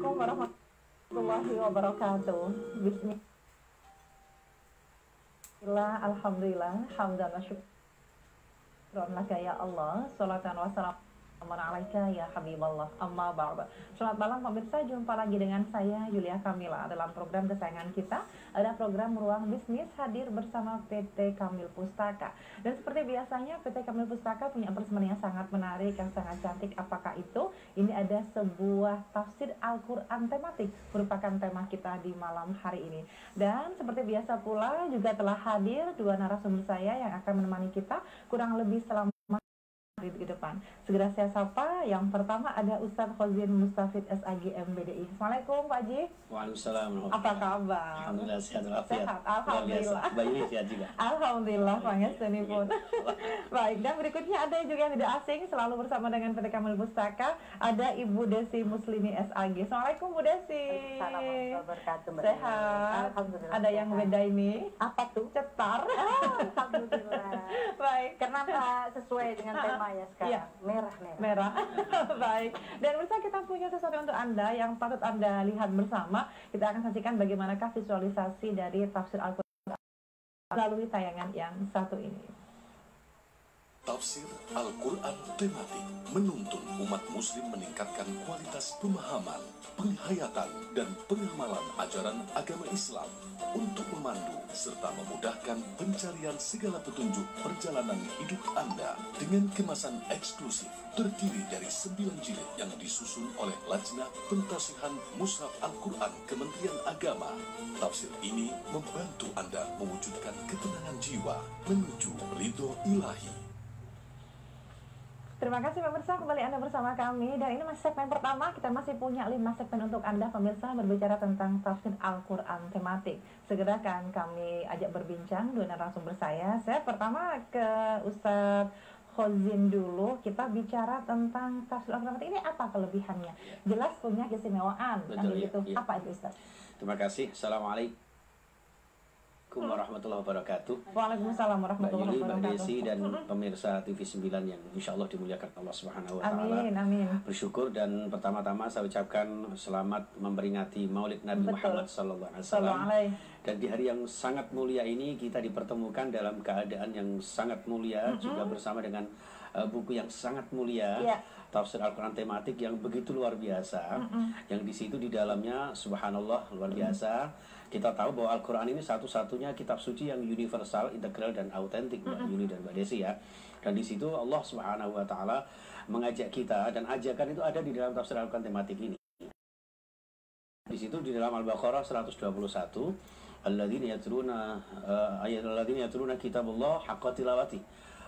Assalamualaikum warahmatullahi wabarakatuh. Bismillah, alhamdulillah, hamdan wa syukran laka ya Allah. Salatan wa salam alaika ya Habiballah. Amma ba'd. Selamat malam pemirsa, jumpa lagi dengan saya Yulia Kamila dalam program kesayangan kita. Ada program Ruang Bisnis hadir bersama PT Kamil Pustaka. Dan seperti biasanya PT Kamil Pustaka punya persembahan yang sangat menarik, yang sangat cantik. Apakah itu? Ini ada sebuah tafsir Al-Quran tematik, merupakan tema kita di malam hari ini. Dan seperti biasa pula juga telah hadir dua narasumber saya yang akan menemani kita kurang lebih selama ke depan. Segera saya sapa. Yang pertama ada Ustadz Khozin Mustafid SAG MBDI. Assalamualaikum Pak Haji. Waalaikumsalam. Apa kabar? Alhamdulillah sehat walafiat. Sehat, alhamdulillah. Bayi sehat juga. Alhamdulillah, pangestu pun. Baik, dan berikutnya ada juga yang tidak asing, selalu bersama dengan PT Kamil Pustaka, ada Ibu Desi Muslimi SAG. Assalamualaikum Bu Desi. Assalamualaikum wabarakatuh. Sehat. Alhamdulillah. Ada yang beda ini? Apa tuh? Cetar. Alhamdulillah. Baik. Kenapa sesuai dengan tema ya sekarang? Iya. Merah. Merah. Baik. Dan bisa kita punya sesuatu untuk Anda yang patut Anda lihat bersama. Kita akan saksikan bagaimanakah visualisasi dari tafsir Al-Quran melalui tayangan yang satu ini. Tafsir Al-Quran tematik menuntun umat muslim meningkatkan kualitas pemahaman, penghayatan, dan pengamalan ajaran agama Islam untuk memandu serta memudahkan pencarian segala petunjuk perjalanan hidup Anda dengan kemasan eksklusif terdiri dari 9 jilid yang disusun oleh Lajnah Pentasihan Mushaf Al-Quran Kementerian Agama. Tafsir ini membantu Anda mewujudkan ketenangan jiwa menuju ridho ilahi. Terima kasih pemirsa, kembali Anda bersama kami. Dan ini masih segmen pertama, kita masih punya 5 segmen untuk Anda pemirsa berbicara tentang tafsir Al-Quran tematik. Segera kan kami ajak berbincang dua narasumber saya. Saya pertama ke Ustadz Khozin dulu. Kita bicara tentang tafsir Al-Quran tematik ini, apa kelebihannya? Jelas punya keistimewaan. Betul, gitu. ya. Apa itu Ustadz? Terima kasih. Assalamualaikum warahmatullahi wabarakatuh. Waalaikumsalam Mbak warahmatullahi Yuli, Mbak wabarakatuh. Desi, dan pemirsa TV 9 yang insya Allah dimuliakan Allah Subhanahu wa Ta'ala. Amin, amin. Bersyukur, dan pertama-tama saya ucapkan selamat memperingati Maulid Nabi Betul. Muhammad Sallallahu Alaihi Sallallahu Wasallam. alaihi. Dan di hari yang sangat mulia ini kita dipertemukan dalam keadaan yang sangat mulia, juga bersama dengan buku yang sangat mulia, Yeah. tafsir Al-Quran tematik yang begitu luar biasa, yang di situ di dalamnya subhanallah luar biasa. Kita tahu bahwa Al-Quran ini satu-satunya kitab suci yang universal, integral, dan autentik, Mbak Yuli dan Mbak Desi ya. Dan di situ Allah Subhanahu wa Ta'ala mengajak kita, dan ajakan itu ada di dalam tafsir Al-Quran tematik ini. Di situ di dalam Al-Baqarah 121, alladzina yatluna kitabullah haqqa tilawati.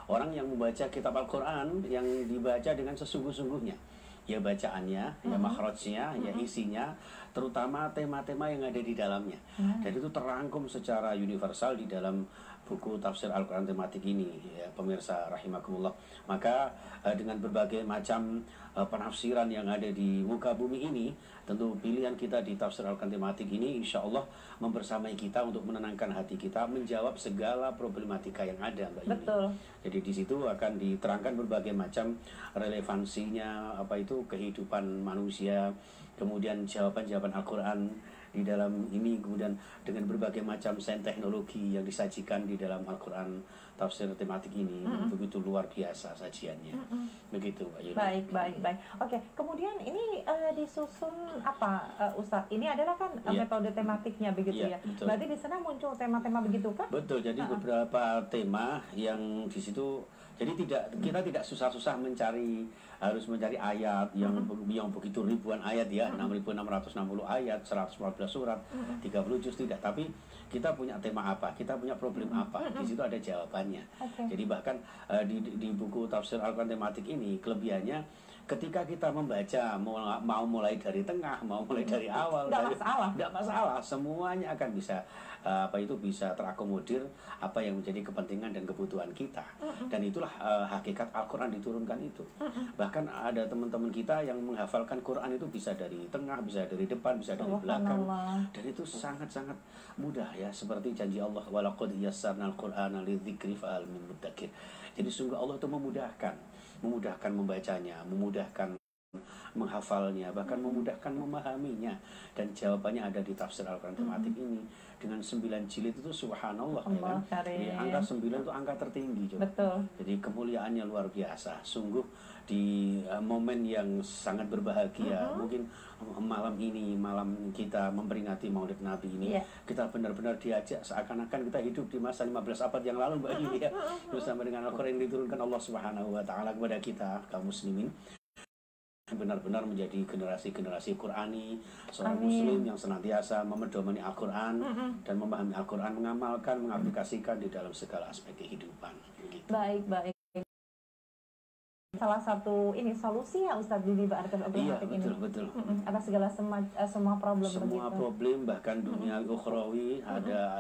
Orang yang membaca kitab Al-Quran yang dibaca dengan sesungguh-sungguhnya, ya bacaannya, ya makhrajnya, ya isinya, terutama tema-tema yang ada di dalamnya. Dan itu terangkum secara universal di dalam buku tafsir Al-Quran tematik ini, ya pemirsa rahimakumullah. Maka dengan berbagai macam penafsiran yang ada di muka bumi ini, tentu pilihan kita di tafsir Al-Quran tematik ini insya Allah membersamai kita untuk menenangkan hati kita, menjawab segala problematika yang ada, Mbak Yuli. Betul. Jadi di situ akan diterangkan berbagai macam relevansinya, apa itu kehidupan manusia, kemudian jawaban-jawaban Al-Quran di dalam ini, kemudian dengan berbagai macam sains teknologi yang disajikan di dalam Al-Quran tafsir tematik ini, begitu luar biasa sajiannya. Begitu, Mbak Yuli. Baik. Oke, kemudian ini disusun apa, Ustadz? Ini adalah kan Iya. metode tematiknya begitu Iya, ya. betul. Berarti di sana muncul tema-tema begitu kan? Betul, jadi beberapa tema yang di situ, jadi kita tidak susah-susah harus mencari ayat yang begitu ribuan ayat ya, 6.660 ayat, 114 surat, 30 juz, tidak. Tapi kita punya tema apa, kita punya problem apa, di situ ada jawabannya. Oke. Jadi bahkan di buku tafsir Al-Quran tematik ini kelebihannya, ketika kita membaca mau mulai dari tengah, mau mulai dari awal, tidak masalah, semuanya akan bisa bisa terakomodir apa yang menjadi kepentingan dan kebutuhan kita. Dan itulah hakikat Al-Quran diturunkan itu. Bahkan ada teman-teman kita yang menghafalkan Quran itu bisa dari tengah, bisa dari depan, bisa dari belakang, dan itu sangat-sangat mudah ya, seperti janji Allah, walaqad yassarnal Qur'ana lidzikri fahal min muddakir. Jadi sungguh Allah itu memudahkan membacanya, memudahkan menghafalnya, bahkan memudahkan memahaminya. Dan jawabannya ada di tafsir Al-Quran tematik ini. Dengan 9 jilid itu subhanallah, ya kan? Jadi, angka 9 itu angka tertinggi, coba. Betul. Jadi kemuliaannya luar biasa. Sungguh di momen yang sangat berbahagia, mungkin malam ini, malam kita memperingati Maulid Nabi ini, kita benar-benar diajak seakan-akan kita hidup di masa 15 abad yang lalu, Mbak Yuni, ya. Bersama dengan Al-Quran yang diturunkan Allah Subhanahu wa taala kepada kita kaum muslimin, benar-benar menjadi generasi-generasi Qurani, seorang muslim yang senantiasa memedomani Al-Quran dan memahami Al-Quran, mengamalkan, mengaplikasikan di dalam segala aspek kehidupan. Gitu. Baik. Salah satu ini solusi ya Ustadz Didi Ba'arkan Iya, ini. betul. Atas segala semua problem Semua begitu. problem, bahkan dunia ukhrawi, ada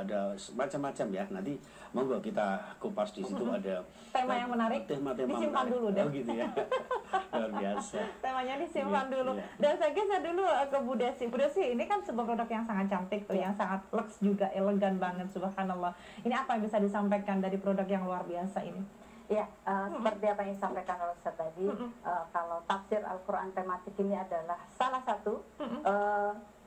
macam-macam ya. Nanti monggo kita kupas di situ. Ada tema yang menarik. Tema-tema disimpan menarik. dulu deh. Oh gitu ya. Luar biasa. Temanya disimpan Iya, dulu. iya. Dan saya geser dulu ke Bu Desi. Bu Desi, ini kan sebuah produk yang sangat cantik tuh, yang sangat lux juga, elegan banget, subhanallah. Ini apa yang bisa disampaikan dari produk yang luar biasa ini? Ya, seperti apa yang disampaikan oleh Ustaz tadi, kalau tafsir Al-Quran tematik ini adalah salah satu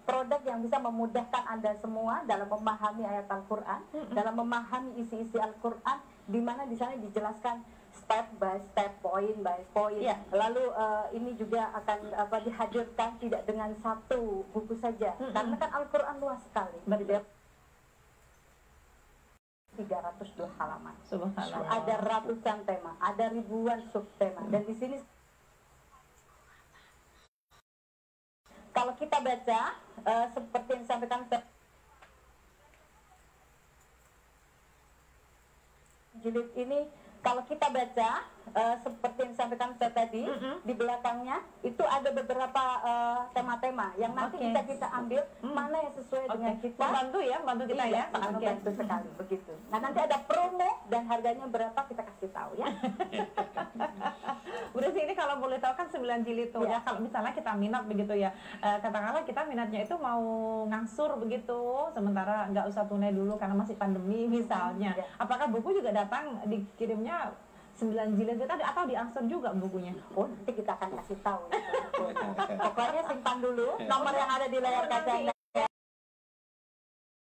produk yang bisa memudahkan Anda semua dalam memahami ayat Al-Quran, dalam memahami isi-isi Al-Quran, di mana di sana dijelaskan step by step, point by point. Lalu ini juga akan dihadirkan tidak dengan satu buku saja, karena kan Al-Quran luas sekali. 302 halaman. Subhanallah. Ada ratusan tema, ada ribuan subtema. Dan di sini kalau kita baca seperti yang disampaikan jilid ini, kalau kita baca seperti yang disampaikan Ustaz tadi, di belakangnya itu ada beberapa tema-tema yang nanti kita ambil mana yang sesuai dengan kita. Bantu kita ya. Sangat membantu sekali begitu. Nah, nanti ada promo dan harganya berapa kita kasih tahu ya. Udah sih, ini kalau boleh tahu kan 9 jilid tuh ya. Kalau misalnya kita minat begitu ya, katakanlah kita minatnya itu mau ngangsur begitu, sementara nggak usah tunai dulu karena masih pandemi misalnya. Apakah buku juga datang dikirimnya 9 jilid itu atau diangsur juga bukunya? Oh, nanti kita akan kasih tahu. Pokoknya simpan dulu nomor yang ada di layar kaca Anda.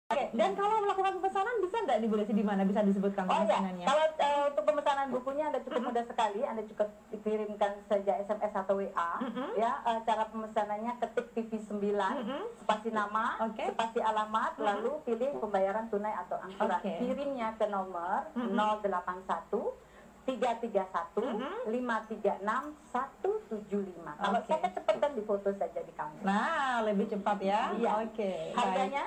Oke, dan kalau melakukan pemesanan bisa nggak di Bu Desi, di mana bisa disebutkan pemesanannya? Kalau untuk pemesanan bukunya Anda cukup mudah sekali. Anda cukup dikirimkan saja SMS atau WA. Ya, cara pemesanannya ketik TV9, spasi nama, spasi alamat, lalu pilih pembayaran tunai atau angsuran. Kirimnya ke nomor 081 331 536 175. Kalau saya kecepatan difoto saja di kamera. Nah, lebih cepat ya. Iya. Harganya?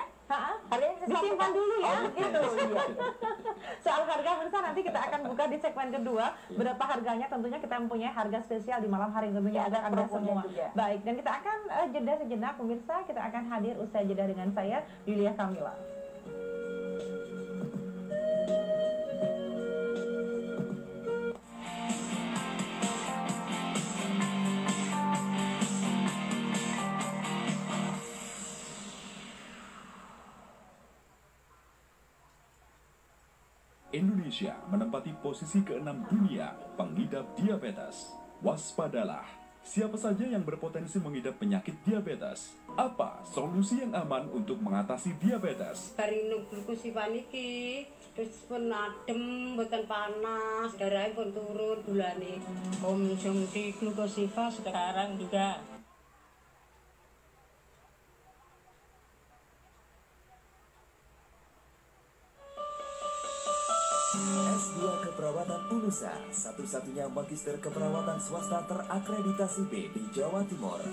Harganya disimpan dulu ya. Gitu. Iya. Soal harga besar nanti kita akan buka di segmen kedua. Berapa harganya? Tentunya kita mempunyai harga spesial di malam hari tentunya ada Anda semua. Juga. Baik, dan kita akan jeda sejenak pemirsa. Kita akan hadir usai jeda dengan saya Yulia Kamila. Indonesia menempati posisi ke-6 dunia pengidap diabetes. Waspadalah, siapa saja yang berpotensi mengidap penyakit diabetes. Apa solusi yang aman untuk mengatasi diabetes? Bareng glukosa niki, terus pun adem, mboten panas, darahnya pun turun, gulane konsumsi glukosa sekarang juga. S2 Keperawatan UNUSA, satu-satunya magister keperawatan swasta terakreditasi B di Jawa Timur.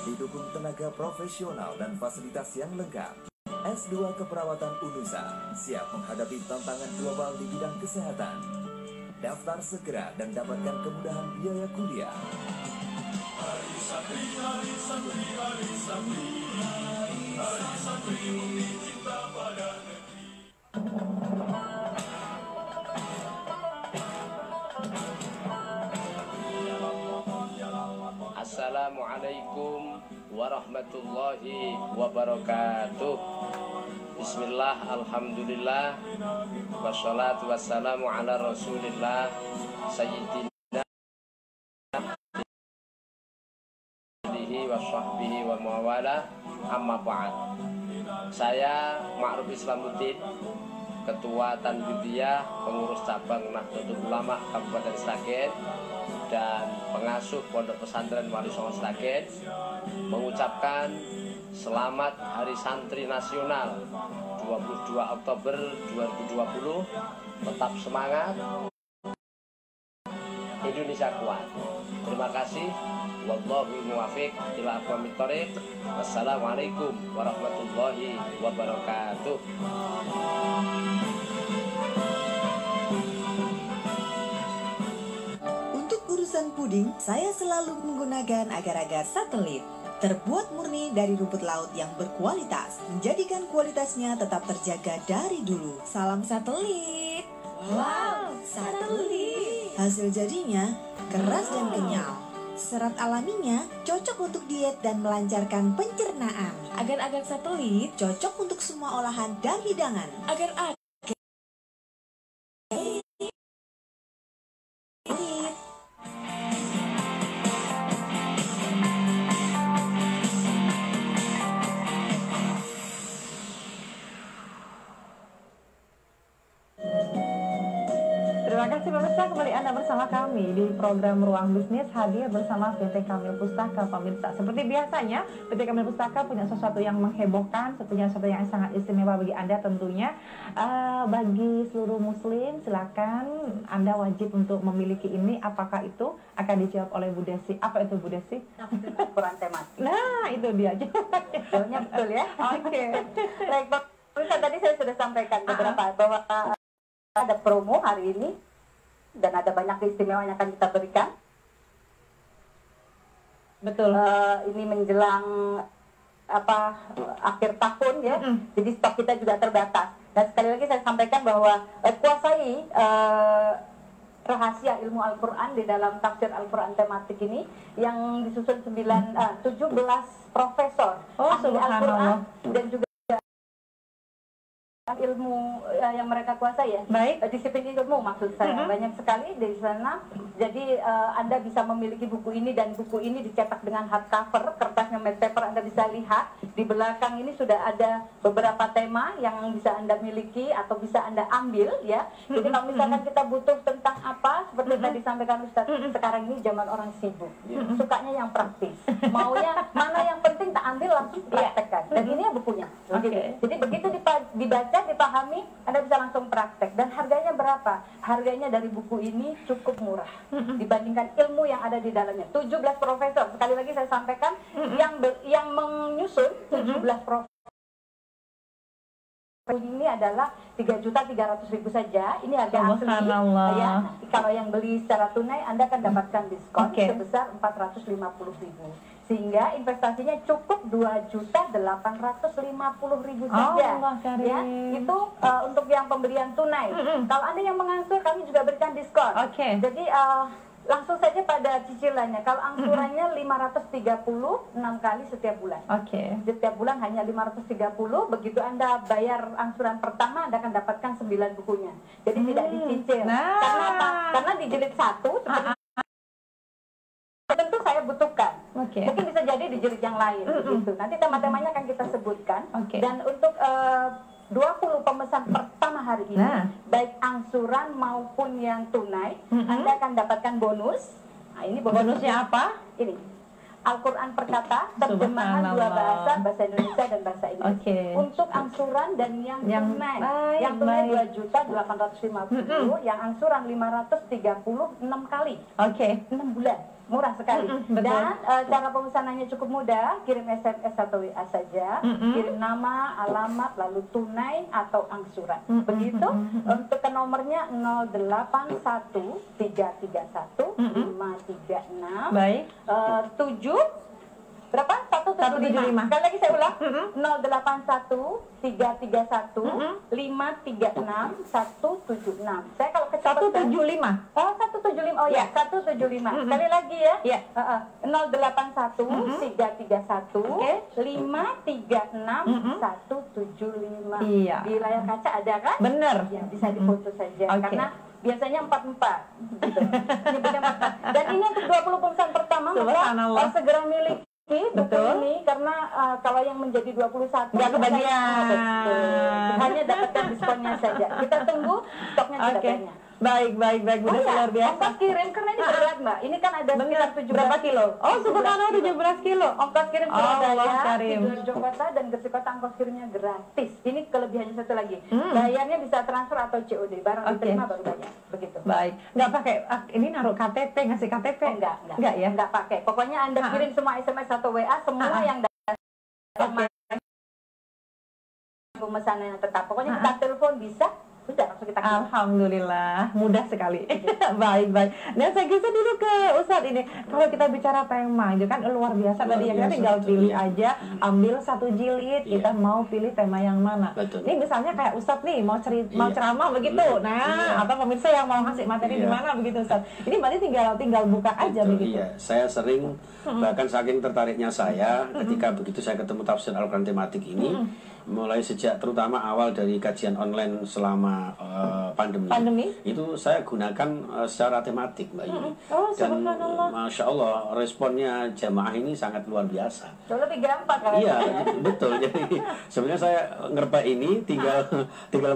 Didukung tenaga profesional dan fasilitas yang lengkap. S2 Keperawatan UNUSA siap menghadapi tantangan global di bidang kesehatan. Daftar segera dan dapatkan kemudahan biaya kuliah. Hari Santri, Hari Santri, Hari Santri, Hari Santri bumi cinta pada negeri. Assalamualaikum warahmatullahi wabarakatuh. Bismillah, alhamdulillah, wassalatu wassalamu ala rasulillah, sayyidina alihi wa sahbihi wa mawala, amma ba'd. Saya Ma'ruf Islamuddin, Ketua Tanbidiyah, Pengurus Cabang Nahdlatul Ulama Kabupaten Sragen dan pengasuh Pondok Pesantren Wali Songo Sragen, mengucapkan selamat Hari Santri Nasional 22 Oktober 2020. Tetap semangat, Indonesia kuat. Terima kasih. Wallahu muwaffiq ila aqwamit thoriq. Wassalamualaikum warahmatullahi wabarakatuh. Untuk urusan puding, saya selalu menggunakan agar-agar satelit. Terbuat murni dari rumput laut yang berkualitas, menjadikan kualitasnya tetap terjaga dari dulu. Salam satelit. Wow, satelit. Hasil jadinya keras dan kenyal. Serat alaminya cocok untuk diet dan melancarkan pencernaan. Agar-agar satelit cocok untuk semua olahan dan hidangan. Agar-agar Terima kasih pemirsa, kembali Anda bersama kami di program Ruang Bisnis hadir bersama PT Kamil Pustaka pemirsa. Seperti biasanya, PT Kamil Pustaka punya sesuatu yang menghebohkan, sesuatu yang sangat istimewa bagi Anda tentunya. Bagi seluruh muslim, silakan Anda wajib untuk memiliki ini. Apakah itu? Akan dijawab oleh Bu Desi. Apa itu Bu Desi? Al-Quran tematik. Nah, itu dia. Jawabnya betul ya. Oke. Baik, pemirsa, tadi saya sudah sampaikan beberapa bahwa ada promo hari ini dan ada banyak keistimewaan yang akan kita berikan. Betul. Ini menjelang akhir tahun ya, jadi stok kita juga terbatas. Dan sekali lagi saya sampaikan bahwa kuasai rahasia ilmu Al-Quran di dalam tafsir Al-Quran tematik ini yang disusun 17 profesor ahli Al-Quran dan juga ilmu yang mereka kuasai ya. Baik. Disiplin ilmu maksud saya. Banyak sekali di sana. Jadi Anda bisa memiliki buku ini dan buku ini dicetak dengan hardcover, kertasnya matte paper. Anda bisa lihat di belakang ini sudah ada beberapa tema yang bisa Anda miliki atau bisa Anda ambil ya. Jadi kalau misalkan kita butuh tentang apa, seperti tadi disampaikan Ustaz, sekarang ini zaman orang sibuk. Sukanya yang praktis. Maunya mana yang penting tak ambil langsung praktekkan. Dan ini ya bukunya. Jadi begitu dibaca, dipahami, Anda bisa langsung praktek. Dan harganya berapa? Harganya dari buku ini cukup murah dibandingkan ilmu yang ada di dalamnya. 17 profesor, sekali lagi saya sampaikan, yang menyusun 17 profesor ini adalah 3.300.000 saja. Ini harga asli ya. Kalau yang beli secara tunai Anda akan dapatkan diskon sebesar 450.000. Sehingga investasinya cukup 2.850.000 saja. Ya, itu untuk yang pemberian tunai. Kalau Anda yang mengangsur, kami juga berikan diskon. Jadi langsung saja pada cicilannya. Kalau angsurannya 536 kali setiap bulan. Setiap bulan hanya 530. Begitu Anda bayar angsuran pertama, Anda akan dapatkan 9 bukunya. Jadi tidak dicicil. Karena apa? Karena di jilid 1 tentu saya butuhkan. Mungkin bisa jadi di jilid yang lain gitu. Nanti tema-temanya akan kita sebutkan. Dan untuk 20 pemesan pertama hari ini, baik angsuran maupun yang tunai, Anda akan dapatkan bonus. Nah, ini bonusnya apa? Ini Al-Quran perkata, terjemahan 2 bahasa Indonesia dan bahasa Inggris. Untuk angsuran dan yang tunai. Yang tunai 2.850.000, yang angsuran 536 kali. 6 bulan. Murah sekali. Dan cara pemesanannya cukup mudah, kirim SMS atau WA saja, kirim nama, alamat, lalu tunai atau angsuran. Begitu. Untuk ke nomornya 081331 536 berapa? 175. Sekali lagi saya ulang. 081331 536 176. Saya kalau kecepatan 175. Oh, 175. Oh ya, 175. Sekali lagi ya. 081 331 536 175. Di layar kaca ada kan? Benar. Ya, bisa difoto saja karena biasanya 44 gitu. Dan ini untuk 20 pemesan pertama, maka segera miliki buku ini karena kalau yang menjadi 21 nggak kebagian. hanya dapatkan diskonnya saja. Kita tunggu stoknya tidak banyak. Baik, Bunda, luar biasa. Ongkos kirim karena ini berat Mbak. Ini kan ada sekitar 17 berapa kilo? Oh, subhanallah 17 kilo. Ongkos kirim Allah karim. Sidoarjo Kota dan Gresik Kota ongkos kirimnya gratis. Ini kelebihannya satu lagi. Bayarnya bisa transfer atau COD. Barang diterima baru bayar. Begitu. Baik. Nggak pakai ini naruh KTP, ngasih KTP? Enggak ya? Enggak pakai. Pokoknya Anda kirim semua SMS atau WA semua yang pemesanan yang tetap. Pokoknya kita telepon bisa. Sudah, langsung kita kirim. Alhamdulillah, mudah sekali. Baik. Dan saya geser dulu ke Ustadz ini. Kalau kita bicara tema, itu kan luar biasa tadi ya. Kita tinggal pilih aja, ambil satu jilid, kita mau pilih tema yang mana. Ini misalnya kayak Ustadz nih, mau ceramah begitu. Nah, atau pemirsa yang mau ngasih materi di mana begitu Ustadz. Ini berarti tinggal buka aja begitu. Iya, saya sering, bahkan saking tertariknya saya, ketika begitu saya ketemu tafsir Al-Quran tematik ini, mulai sejak terutama awal dari kajian online selama pandemi, itu saya gunakan secara tematik Mbak Yuni. Dan Masya Allah responnya jamaah ini sangat luar biasa. Lebih gampang kan? Iya, betul. Jadi sebenarnya saya ngerba ini tinggal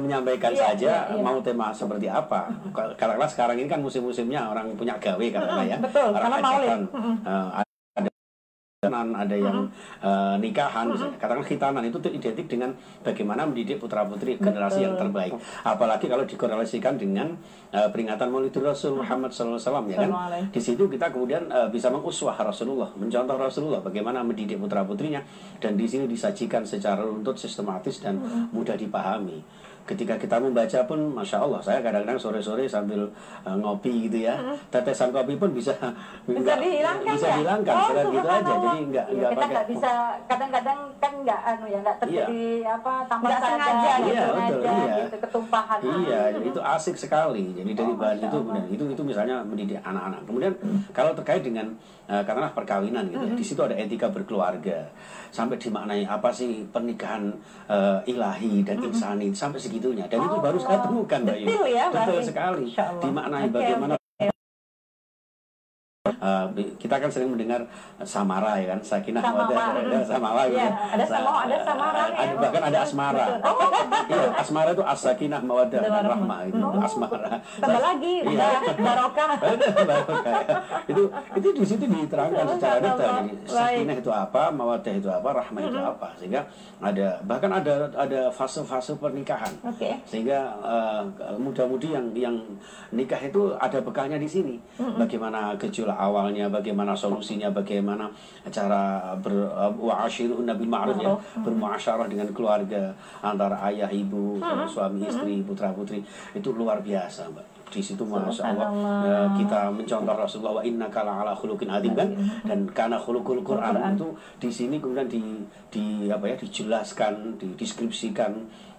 menyampaikan saja mau tema seperti apa. Karena sekarang ini kan musim-musimnya orang punya gawe karena ya. Betul, karena maulid. Ada yang nikahan, katakan khitanan itu identik dengan bagaimana mendidik putra-putri generasi yang terbaik. Apalagi kalau dikorelasikan dengan peringatan Maulidur Rasul Muhammad SAW ya kan. Di situ kita kemudian bisa menguswah Rasulullah, mencontoh Rasulullah bagaimana mendidik putra-putrinya, dan di sini disajikan secara runtut, sistematis dan mudah dipahami. Ketika kita membaca pun, Masya Allah, saya kadang-kadang sore-sore sambil ngopi gitu ya, tetesan kopi pun bisa dihilangkan gitu aja. Jadi kita nggak bisa, kadang-kadang kan nggak terjadi tanpa sengaja gitu, ketumpahan. Iya, itu asik sekali. Jadi dari bahan itu misalnya mendidik anak-anak. Kemudian kalau terkait dengan katakanlah perkawinan gitu ya, di situ ada etika berkeluarga, sampai dimaknai apa sih pernikahan ilahi dan insani sampai segitunya, dan itu baru saya temukan Mbak Yu. Betul sekali, dimaknai bagaimana. Kita kan sering mendengar samara ya kan, sakinah mawaddah, samara gitu. Ada samara ya. Bahkan ada asmara. Iya, asmara itu as-sakinah mawaddah dan rahmah itu asmara. Tambah lagi barokah. Itu di situ diterangkan secara detail. Jadi sakinah itu apa, mawaddah itu apa, rahmah itu apa. Sehingga bahkan ada fase-fase pernikahan. Sehingga muda-mudi yang nikah itu ada bekalnya di sini. Bagaimana gejolak awalnya, bagaimana solusinya, bagaimana cara wa'ashiruhunna bil ma'ruf ya, bermuasyarah dengan keluarga antara ayah, ibu, suami, istri, putra-putri, itu luar biasa Mbak. Di situ Masya Allah kita mencontoh Rasulullah, wa innaka la'ala khuluqin adzim kan, dan karena khuluqul Quran itu di sini kemudian dijelaskan, dideskripsikan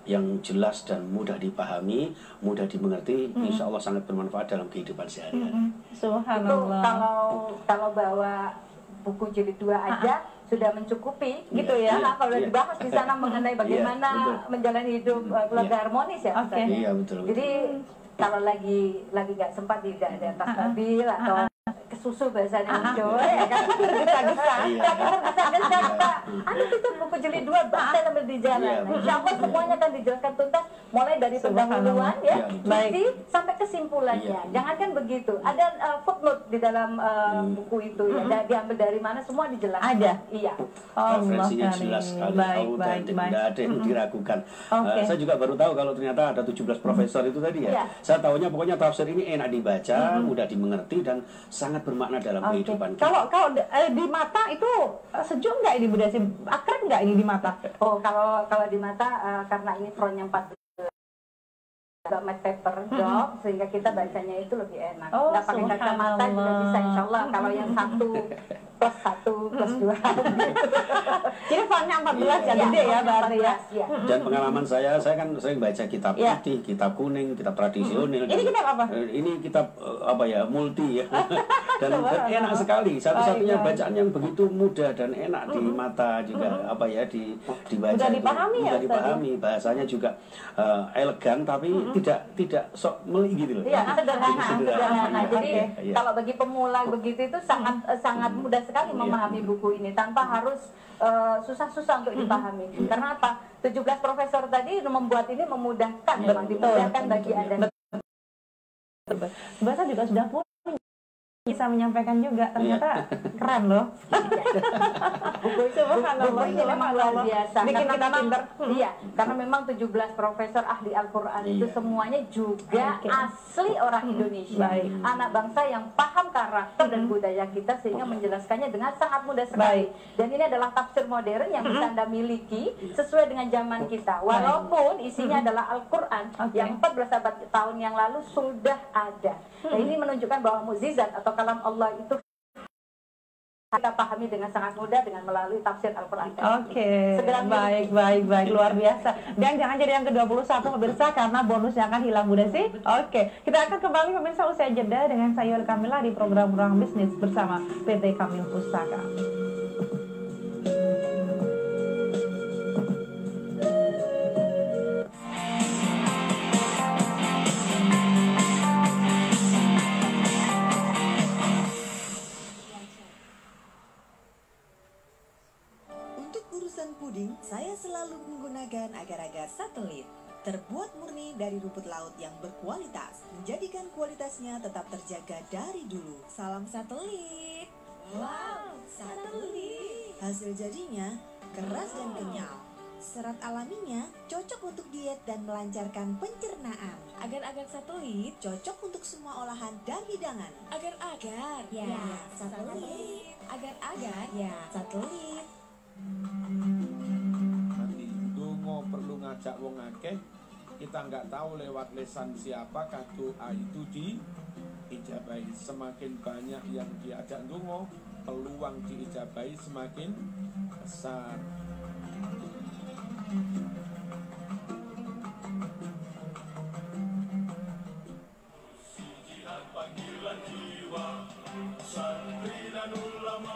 yang jelas dan mudah dipahami, mudah dimengerti, insya Allah sangat bermanfaat dalam kehidupan sehari-hari. Subhanallah. Itu kalau bawa buku jilid 2 aja sudah mencukupi gitu ya. Nah, kalau dibahas di sana mengenai bagaimana menjalani hidup keluarga harmonis ya. Iya, betul. Jadi kalau lagi nggak sempat tidak ada tas mobil atau kesusu bahasanya Jawa ya kan, tergesa-gesa itu buku jilid 2 baca sambil di jalan. Insya Allah semuanya akan dijelaskan tuntas mulai dari pendahuluan ya, sampai kesimpulannya. Jangan kan begitu. Ada footnote di dalam buku itu ya, diambil dari mana semua dijelaskan. Ada. Iya. Referensinya jelas sekali, autentik, tidak ada yang diragukan. Saya juga baru tahu kalau ternyata ada 17 profesor itu tadi ya. Saya tahunya pokoknya tafsir ini enak dibaca, mudah dimengerti dan sangat bermakna dalam kehidupan kita. Kalau di mata itu sejuk nggak ini Bu Desi? Akrab nggak ini di mata? Oh, kalau di mata karena ini frontnya 14 matte paper job, sehingga kita bacanya itu lebih enak. Nggak pakai kacamata juga bisa insya Allah. Kalau yang 1+1+2 jadi fontnya 14 ya, gede ya berarti ya. Dan pengalaman saya kan sering baca kitab putih, kitab kuning, kitab tradisional. Ini kitab apa? Ini kitab multi ya. dan enak sekali. Satu-satunya Baik, bacaan yang begitu mudah dan enak di mata juga apa ya dibaca. Mudah dipahami ya, mudah Ustaz, dipahami, bahasanya juga elegan tapi tidak sok meli gitu loh. Iya, sederhana. Jadi Iya. kalau bagi pemula begitu itu sangat mudah sekali memahami buku ini tanpa harus susah-susah untuk dipahami. Karena apa? 17 profesor tadi membuat ini memudahkan, memang dimudahkan bagi Anda. Bahasa juga sudah punya, bisa menyampaikan juga, ternyata keren loh. buku ini memang luar biasa. Bikin Karena kita memang, pinter. iya, karena memang 17 profesor ahli Al-Quran itu semuanya juga asli orang Indonesia. Baik. Anak bangsa yang paham karakter dan budaya kita sehingga menjelaskannya dengan sangat mudah sekali. Dan ini adalah tafsir modern yang bisa Anda miliki sesuai dengan zaman kita. Walaupun isinya adalah Al-Quran yang 14 abad tahun yang lalu sudah ada. Nah, ini menunjukkan bahwa mukjizat atau kalam Allah itu kita pahami dengan sangat mudah dengan melalui tafsir Al-Quran. Oke, baik, luar biasa. Dan jangan jadi yang ke-21 pemirsa, karena bonusnya akan hilang, Bu Desi. Oke, kita akan kembali pemirsa usai jeda dengan saya Yul Kamila di program Ruang Bisnis bersama PT Kamil Pustaka. Puding, saya selalu menggunakan agar-agar satelit. Terbuat murni dari rumput laut yang berkualitas, menjadikan kualitasnya tetap terjaga dari dulu. Salam satelit. Wow, satelit. Hasil jadinya keras dan kenyal. Serat alaminya cocok untuk diet dan melancarkan pencernaan. Agar-agar satelit cocok untuk semua olahan dan hidangan. Agar-agar, ya, satelit. Agar-agar, ya, satelit. Nanti dongo perlu ngajak wong akeh, kita nggak tahu lewat lesan siapa doa itu diijabahi. Semakin banyak yang diajak dongo, peluang diijabahi semakin besar.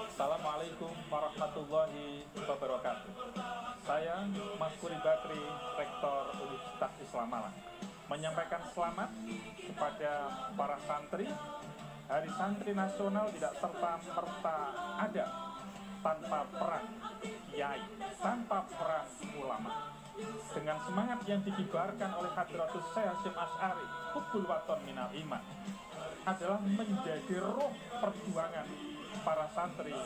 Assalamualaikum warahmatullahi wabarakatuh. Saya Mas Kuri Bakri, Rektor Universitas Islam Malang, menyampaikan selamat kepada para santri. Hari Santri Nasional tidak serta-merta ada tanpa peran kiai, tanpa peran ulama. Dengan semangat yang dikibarkan oleh Hadratus Syekh Hasyim Asy'ari, Hubbul Waton Minal Iman, adalah menjadi roh perjuangan para santri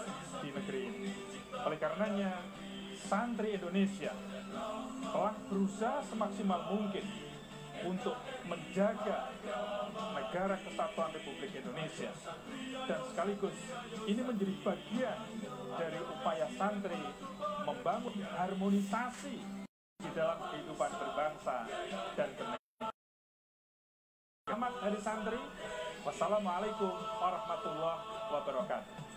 di negeri ini. Oleh karenanya, santri Indonesia telah berusaha semaksimal mungkin untuk menjaga negara kesatuan Republik Indonesia, dan sekaligus ini menjadi bagian dari upaya santri membangun harmonisasi di dalam kehidupan berbangsa dan bernegara. Selamat Hari Santri. Wassalamualaikum warahmatullahi wabarakatuh.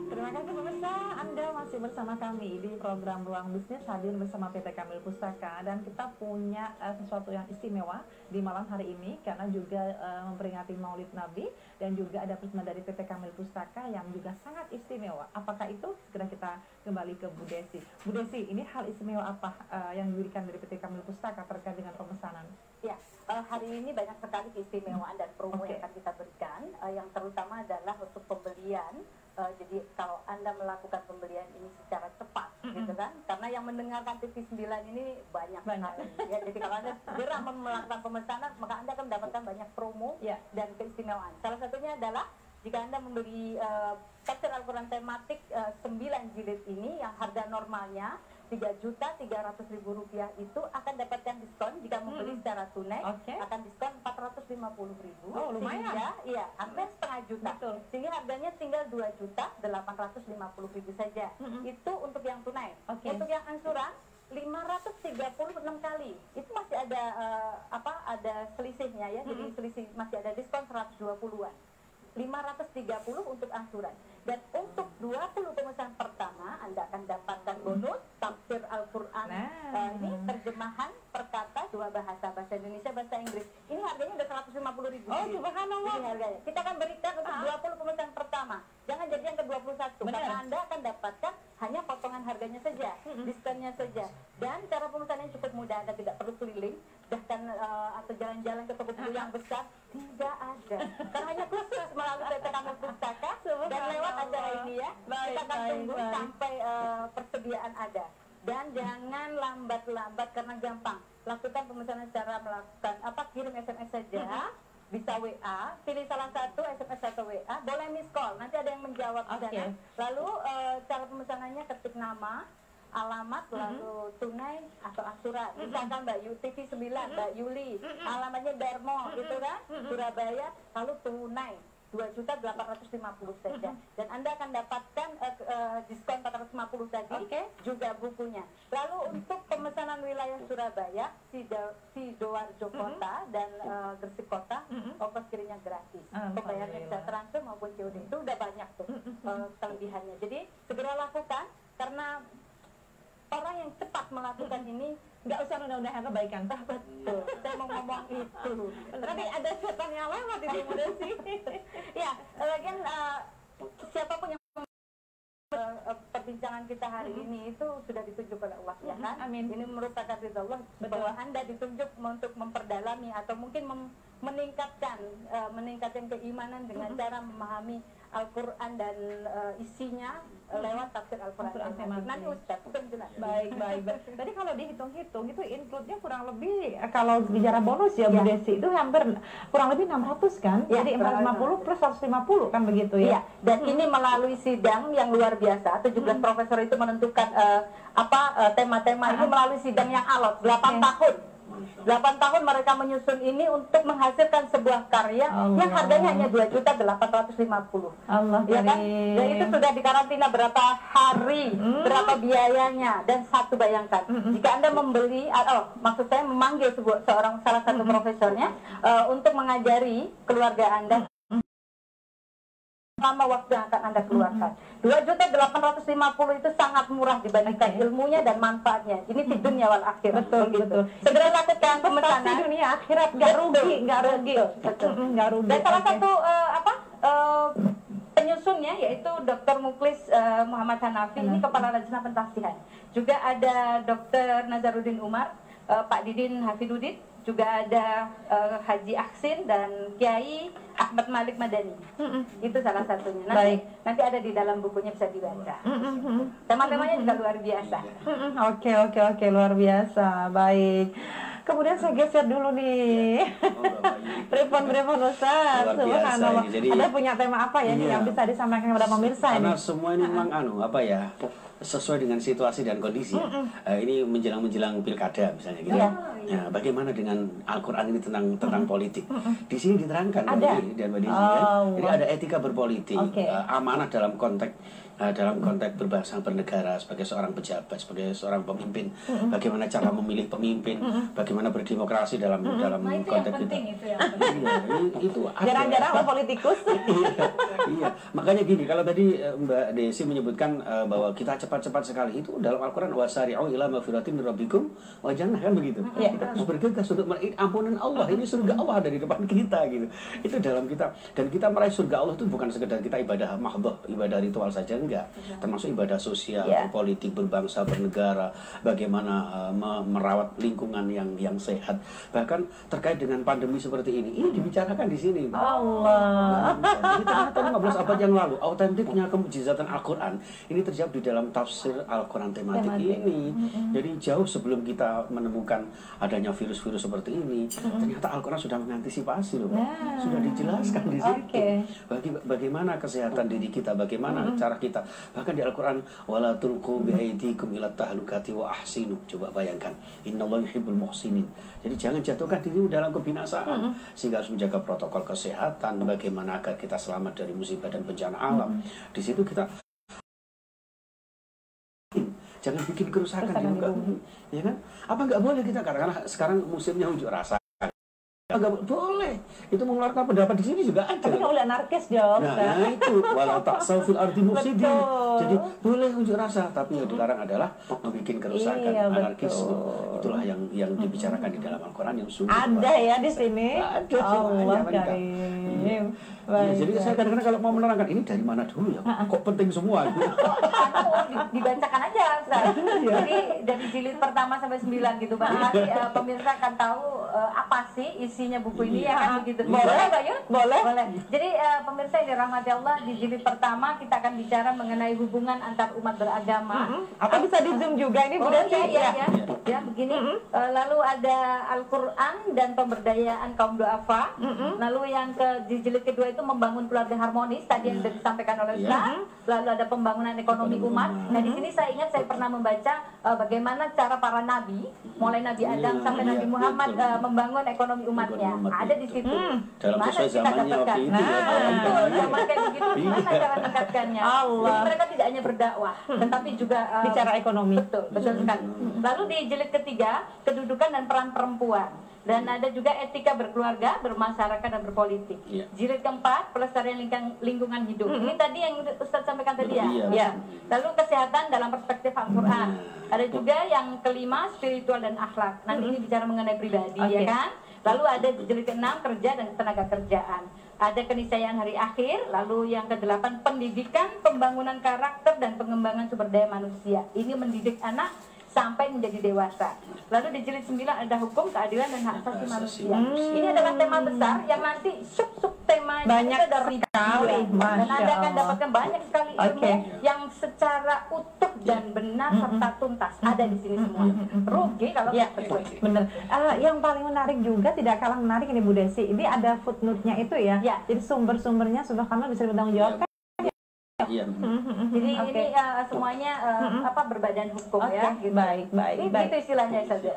Terima kasih pemirsa, Anda masih bersama kami di program Ruang Bisnis, hadir bersama PT Kamil Pustaka, dan kita punya sesuatu yang istimewa di malam hari ini karena juga memperingati Maulid Nabi, dan juga ada pesanan dari PT Kamil Pustaka yang juga sangat istimewa. Apakah itu? Segera kita kembali ke Bu Desi. Bu Desi, ini hal istimewa apa yang diberikan dari PT Kamil Pustaka terkait dengan pemesanan? Ya, hari ini banyak sekali keistimewaan dan promo yang akan kita berikan, yang terutama adalah untuk pembelian. Jadi kalau Anda melakukan pembelian ini secara cepat, gitu kan? Karena yang mendengarkan TV9 ini banyak sekali. Ya, jadi kalau Anda segera melakukan pemesanan, maka Anda akan mendapatkan banyak promo dan keistimewaan. Salah satunya adalah jika Anda membeli tafsir Al-Quran tematik 9 jilid ini yang harga normalnya Rp3.300.000 itu akan dapatkan diskon jika membeli secara tunai, akan diskon Rp450.000. Oh, lumayan. Sehingga, iya, hampir setengah juta. Betul. Sehingga harganya tinggal Rp2.850.000 saja. Itu untuk yang tunai. Untuk yang angsuran 536 kali. Itu masih ada ada selisihnya ya. Jadi selisih masih ada diskon 120-an. 530 untuk angsuran. Dan untuk 20 pemesanan pertama Anda akan dapatkan bonus tafsir Al-Qur'an. Ini terjemahan perkata dua bahasa Indonesia, bahasa Inggris. Ini harganya udah 150.000. Oh, subhanallah. Ini harganya. Kita akan berikan untuk 20 pemesanan pertama. Jangan jadi yang ke-21. Karena Anda akan dapatkan hanya potongan harganya saja, diskonnya saja. Dan cara pemesanannya cukup mudah. Anda tidak perlu keliling, bahkan atau jalan-jalan ke toko buku yang besar. Tidak ada. Karena hanya khusus melalui PT Kamus Pustaka dan lewat acara ini ya. Kita akan tunggu sampai persediaan ada. Dan jangan lambat-lambat karena gampang. Lakukan pemesanan secara melakukan kirim SMS saja. Bisa WA, pilih salah satu SMS atau WA, boleh miss call, nanti ada yang menjawab di sana. Lalu cara pemesanannya ketik nama, alamat, lalu tunai atau angsuran. Misalkan Mbak TV 9, Mbak Yuli, alamatnya Darmo, gitu kan, Surabaya, lalu tunai 2.850.000 saja. Dan Anda akan dapatkan diskon 450 tadi, juga bukunya. Lalu untuk pemesanan wilayah Surabaya, Sidoarjo Kota dan Gresik Kota, ongkos kirimnya gratis. Pembayarannya bisa transfer maupun COD. Itu udah banyak tuh kelebihannya. Jadi segera lakukan karena orang yang cepat melakukan ini nggak usah mudah-mudahan kebaikan. Betul, saya mau ngomong itu. Tapi ada setan yang lewat itu Bu Desi. Ya, lagian siapapun yang perbincangan kita hari ini itu sudah ditunjuk oleh Allah, ya kan? Amin. Ini merupakan ridha Allah bahwa Anda ditunjuk untuk memperdalami atau mungkin meningkatkan keimanan dengan cara memahami Al-Quran dan isinya lewat tafsir Al-Quran tematik. Nanti Ustaz akan jelas. Baik. Tadi kalau dihitung-hitung itu include-nya kurang lebih kalau bicara bonus ya Bu Desi itu hampir kurang lebih 600 kan? Ya, jadi 450 plus 150 kan begitu ya? Iya, dan ini melalui sidang yang luar biasa. 17 profesor itu menentukan tema-tema ini melalui sidang yang alot 8 tahun. 8 tahun mereka menyusun ini untuk menghasilkan sebuah karya yang harganya hanya 2.850.000. Allah ya kan? Dan itu sudah dikarantina berapa hari, berapa biayanya, dan bayangkan jika Anda membeli, maksud saya memanggil salah satu profesornya untuk mengajari keluarga Anda selama waktu yang akan Anda keluarkan. 2.850.000 itu sangat murah dibandingkan ilmunya dan manfaatnya. Ini di dunia wal akhirat. Betul. Segera lakukan pemesanan. Dunia akhirat nggak rugi. Betul. Dan salah satu penyusunnya yaitu Dr. Muklis Muhammad Hanafi, ini Kepala Lajnah Pentafsiran. Juga ada Dr. Nazarudin Umar, Pak Didin Hafidudin, juga ada Haji Aksin dan Kiai Ahmad Malik Madani. Itu salah satunya. Nanti ada di dalam bukunya, bisa dibaca. Tema-temanya juga luar biasa. Oke, luar biasa. Baik. Kemudian saya geser dulu nih. Prepon Ustaz. Subhanallah. Ada punya tema apa ya yang bisa disampaikan kepada pemirsa ini? Karena semua ini memang sesuai dengan situasi dan kondisi. Ini menjelang pilkada misalnya gitu. Ya, bagaimana dengan Al-Quran ini tentang politik? Di sini diterangkan dan jadi ada etika berpolitik, amanah dalam konteks berbangsa bernegara sebagai seorang pejabat, sebagai seorang pemimpin, bagaimana cara memilih pemimpin, bagaimana berdemokrasi dalam konteks itu. Itu jarang-jarang lah politikus. Iya, makanya gini, kalau tadi Mbak Desi menyebutkan bahwa kita cepat-cepat sekali, itu dalam Al-Quran wasari'u ila magfiratin min rabbikum wa jannah, kan begitu. Kita harus bergegas untuk ampunan Allah, ini surga Allah ada di depan kita gitu. Itu dalam kita, dan kita meraih surga Allah itu bukan sekedar kita ibadah mahdhah, ibadah ritual saja, enggak, termasuk ibadah sosial, politik, berbangsa, bernegara, bagaimana merawat lingkungan yang sehat, bahkan terkait dengan pandemi seperti ini dibicarakan di sini. Allah. Jadi ternyata 15 abad yang lalu autentiknya kemujizatan Al-Quran ini terjawab di dalam tafsir Al-Quran tematik ini. Jadi jauh sebelum kita menemukan adanya virus-virus seperti ini, ternyata Al-Quran sudah mengantisipasi loh, sudah dijelaskan di situ. Bagaimana kesehatan diri kita, bagaimana cara kita. Bahkan di Al-Quran, wala tulqu biaidikum ila tahlukati wa ahsinu. Coba bayangkan, innallaha yuhibbul muhsinin. Jadi jangan jatuhkan diri dalam kebinasaan, sehingga harus menjaga protokol kesehatan, bagaimana agar kita selamat dari musibah dan bencana alam. Di situ kita jangan bikin kerusakan di Kerusakan muka di bumi. bumi. Ya kan? Apa nggak boleh kita karena sekarang musimnya unjuk rasa? Nggak boleh. Itu mengeluarkan pendapat di sini juga ada. Tapi nggak boleh anarkis dong. Nah itu walau tak fil ardi mufsidin. Jadi boleh unjuk rasa, tapi yang dilarang adalah membuat kerusakan, Iya, anarkisme. betul. Itulah yang dibicarakan di dalam Al-Quran yang sungguh. Ada ya di sini. Ada Allah semuanya, Malika. Karim. Ya, jadi saya kadang-kadang kalau mau menerangkan ini dari mana dulu ya, kok penting semua gitu. Dibacakan aja Ustaz. Jadi dari jilid pertama sampai 9 gitu Bang. Nanti pemirsa akan tahu apa sih isinya buku ini ya kan begitu. Boleh Mbak Yun? Boleh. Jadi pemirsa yang dirahmati Allah, di jilid pertama kita akan bicara mengenai hubungan antar umat beragama. Apa bisa di zoom juga ini Bu Desi? Ya begini. Lalu ada Al-Quran dan pemberdayaan kaum duafa. Lalu yang di jilid kedua itu membangun keluarga harmonis tadi yang sudah disampaikan oleh Ustaz. Lalu ada pembangunan ekonomi umat. Nah di sini saya ingat saya pernah membaca bagaimana cara para nabi, mulai Nabi Adam sampai Nabi Muhammad membangun ekonomi umatnya. Ada di situ. Dalam sesuai zamannya waktu itu ya. Zaman kayak begitu gimana cara meningkatkannya? Jadi mereka tidak hanya berdakwah, tetapi juga bicara ekonomi. Betul sekali. Lalu di jilid ketiga kedudukan dan peran perempuan. Dan ada juga etika berkeluarga, bermasyarakat, dan berpolitik. Jilid keempat, pelestarian lingkungan hidup. Ini tadi yang Ustaz sampaikan tadi ya? Ya. Lalu kesehatan dalam perspektif Al-Quran. Ada juga yang kelima, spiritual dan akhlak. Nanti ini bicara mengenai pribadi, ya kan? Lalu ada jilid keenam, kerja dan tenaga kerjaan. Ada keniscayaan hari akhir. Lalu yang kedelapan, pendidikan, pembangunan karakter, dan pengembangan sumber daya manusia. Ini mendidik anak sampai menjadi dewasa. Lalu di jilid 9 ada hukum, keadilan, dan hak asasi manusia. Ini adalah tema besar yang nanti sub temanya banyak itu ada sekali, dan Anda akan dapatkan banyak sekali ilmu yang secara utuh dan benar serta tuntas ada di sini semua. Rugi kalau bener. Yang paling menarik juga, tidak kalah menarik ini Bu Desi, ini ada footnote-nya itu ya. Jadi sumber-sumbernya subhanallah bisa bertanggung jawab. Jadi ini semuanya berbadan hukum ya. Gitu. Baik. Itu istilahnya saja.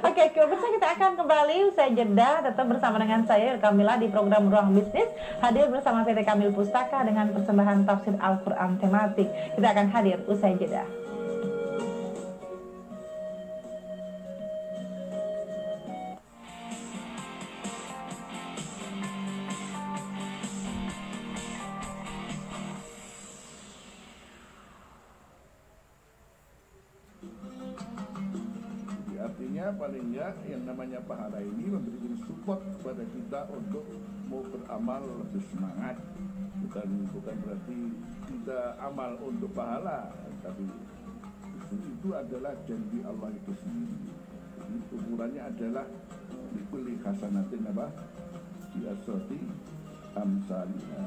Oke, pemirsa kita akan kembali usai jeda, tetap bersama dengan saya Kamila di program Ruang Bisnis, hadir bersama PT Kamil Pustaka dengan persembahan tafsir Al-Quran tematik. Kita akan hadir usai jeda. Artinya paling enggak yang namanya pahala ini memberikan support kepada kita untuk mau beramal lebih semangat. Bukan berarti kita amal untuk pahala, tapi itu adalah janji Allah itu sendiri. Jadi ukurannya adalah likulli hasanatin bi asrati amsalha.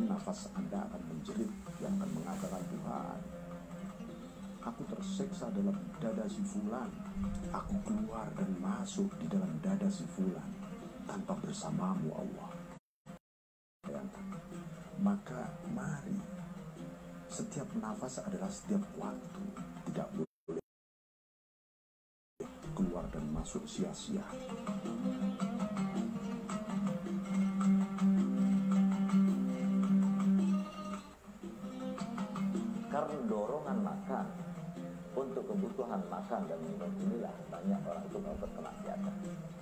Nafas Anda akan menjerit yang akan mengatakan, Tuhan, aku tersiksa dalam dada si fulan, aku keluar dan masuk di dalam dada si fulan tanpa bersamamu Allah. Bayangkan. Maka mari, setiap nafas adalah setiap waktu, tidak boleh keluar dan masuk sia-sia. Karena dorongan makan untuk kebutuhan makan dan minum inilah banyak orang itu melakukan kemaksiatan.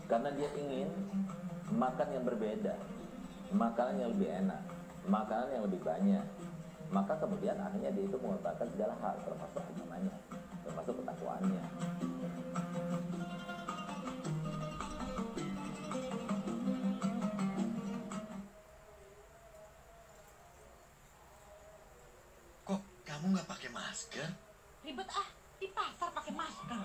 Karena dia ingin makan yang berbeda, makanan yang lebih enak, makanan yang lebih banyak. Maka kemudian akhirnya dia itu mengorbankan segala hal, termasuk agamanya, termasuk ketakwaannya. Kamu nggak pakai masker? Ribet di pasar pakai masker.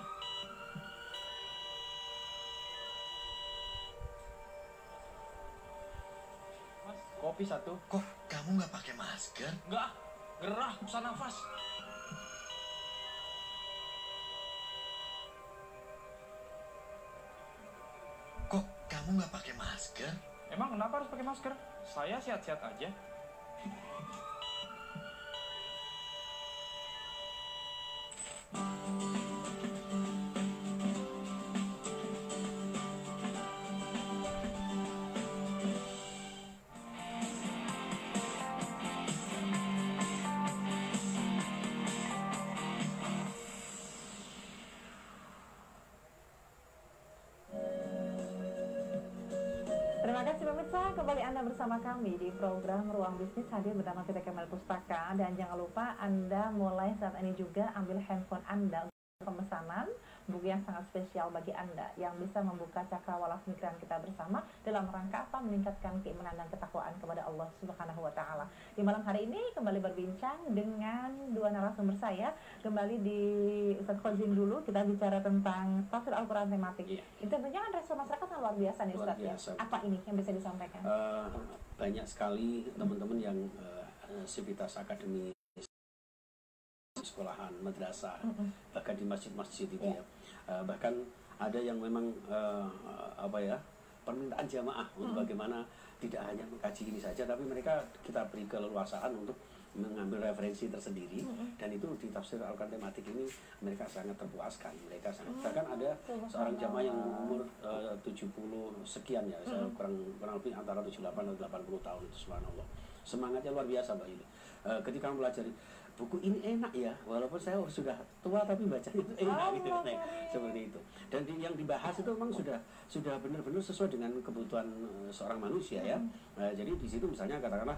Mas, kopi satu. Kok kamu nggak pakai masker? Nggak, gerah, susah nafas. Kok kamu nggak pakai masker? Emang kenapa harus pakai masker? Saya sehat-sehat aja. Terima kasih pemirsa, kembali Anda bersama kami di program Ruang Bisnis hadir bersama PT Kemal Pustaka. Dan jangan lupa Anda mulai saat ini juga ambil handphone Anda untuk pemesanan buku yang sangat spesial bagi Anda yang bisa membuka cakrawala pemikiran kita bersama dalam rangka apa? Meningkatkan keimanan dan ketakwaan kepada Allah Subhanahu wa taala. Di malam hari ini kembali berbincang dengan dua narasumber saya. Kembali di Ustaz Khozin dulu, kita bicara tentang tafsir Al-Qur'an tematik. Itu tentunya kan respon masyarakat sangat luar biasa nih Ustaz ya. Apa ini yang bisa disampaikan? Banyak sekali teman-teman yang sivitas akademi, sekolahan, madrasah, bahkan di masjid-masjid itu ya. Bahkan ada yang memang permintaan jamaah untuk bagaimana tidak hanya mengkaji ini saja, tapi mereka kita beri keleluasaan untuk mengambil referensi tersendiri, dan itu di tafsir Al-Qur'an tematik ini mereka sangat terpuaskan. Mereka sangat, bahkan ada seorang jamaah yang umur 70 sekian ya, saya kurang lebih antara 78 atau 80 tahun itu, subhanallah. Semangatnya luar biasa Mbak ini. Ketika mempelajari buku ini enak ya, walaupun saya sudah tua tapi bacanya itu enak gitu, seperti itu. Dan yang dibahas itu memang sudah benar-benar sesuai dengan kebutuhan seorang manusia ya. Jadi di situ misalnya katakanlah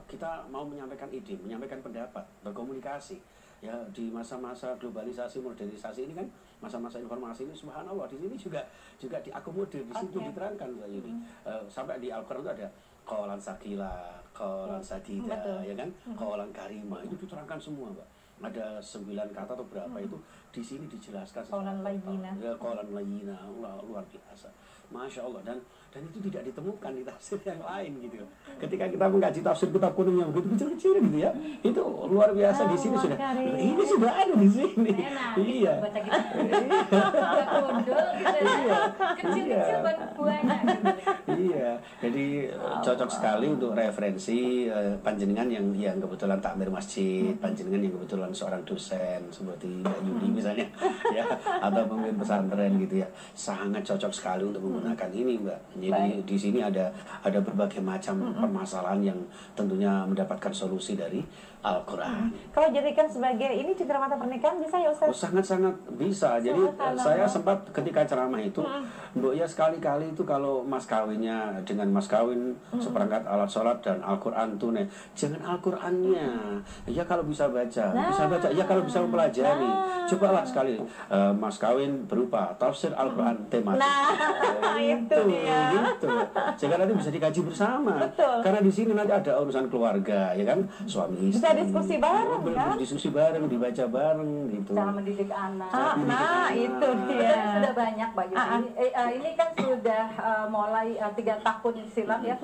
kita mau menyampaikan ide, menyampaikan pendapat, berkomunikasi ya di masa-masa globalisasi, modernisasi ini kan, masa-masa informasi ini, subhanallah, di sini juga diakomodir, di situ diterangkan ini. Sampai di Al-Qur'an itu ada qalan sakila, qalan sadida, ya kan, qalan karima, itu diterangkan semua, Mbak. Ada 9 kata atau berapa itu di sini dijelaskan. Qalan layyina. Ya, qalan layyina, luar biasa. Masya Allah, dan itu tidak ditemukan di tafsir yang lain gitu. Ketika kita mengkaji tafsir kitab kuning yang begitu kecil-kecil gitu ya, itu luar biasa. Di sini sudah, ini sudah ada di sini. Iya. Kecil-kecil banyak. Iya, jadi cocok sekali untuk referensi panjenengan yang kebetulan takmir masjid, panjenengan yang kebetulan seorang dosen seperti Mbak Yudi misalnya, ya, atau pemimpin pesantren gitu ya, sangat cocok sekali untuk menggunakan ini, Mbak. Jadi di sini ada berbagai macam permasalahan yang tentunya mendapatkan solusi dari Al-Quran. Kalau jadikan sebagai ini cenderamata pernikahan bisa ya Ustaz? Sangat-sangat bisa. Jadi saya sempat ketika ceramah itu, Mbok ya sekali-kali itu kalau mas kawinnya dengan mas kawin seperangkat alat sholat dan Al-Quran tunai, jangan Al-Qurannya. Ya kalau bisa baca, ya kalau bisa mempelajari. Cobalah sekali mas kawin berupa tafsir Al-Quran tematik. Itu dia. Gitu. Sehingga nanti bisa dikaji bersama. Betul. Karena di sini nanti ada urusan keluarga, ya kan, suami istri. Bisa diskusi bareng, kan? Diskusi bareng, dibaca bareng, gitu. Cara mendidik anak. Itu dia. Sudah banyak, Mbak Yudi. Ini kan sudah mulai 3 tahun silam ya,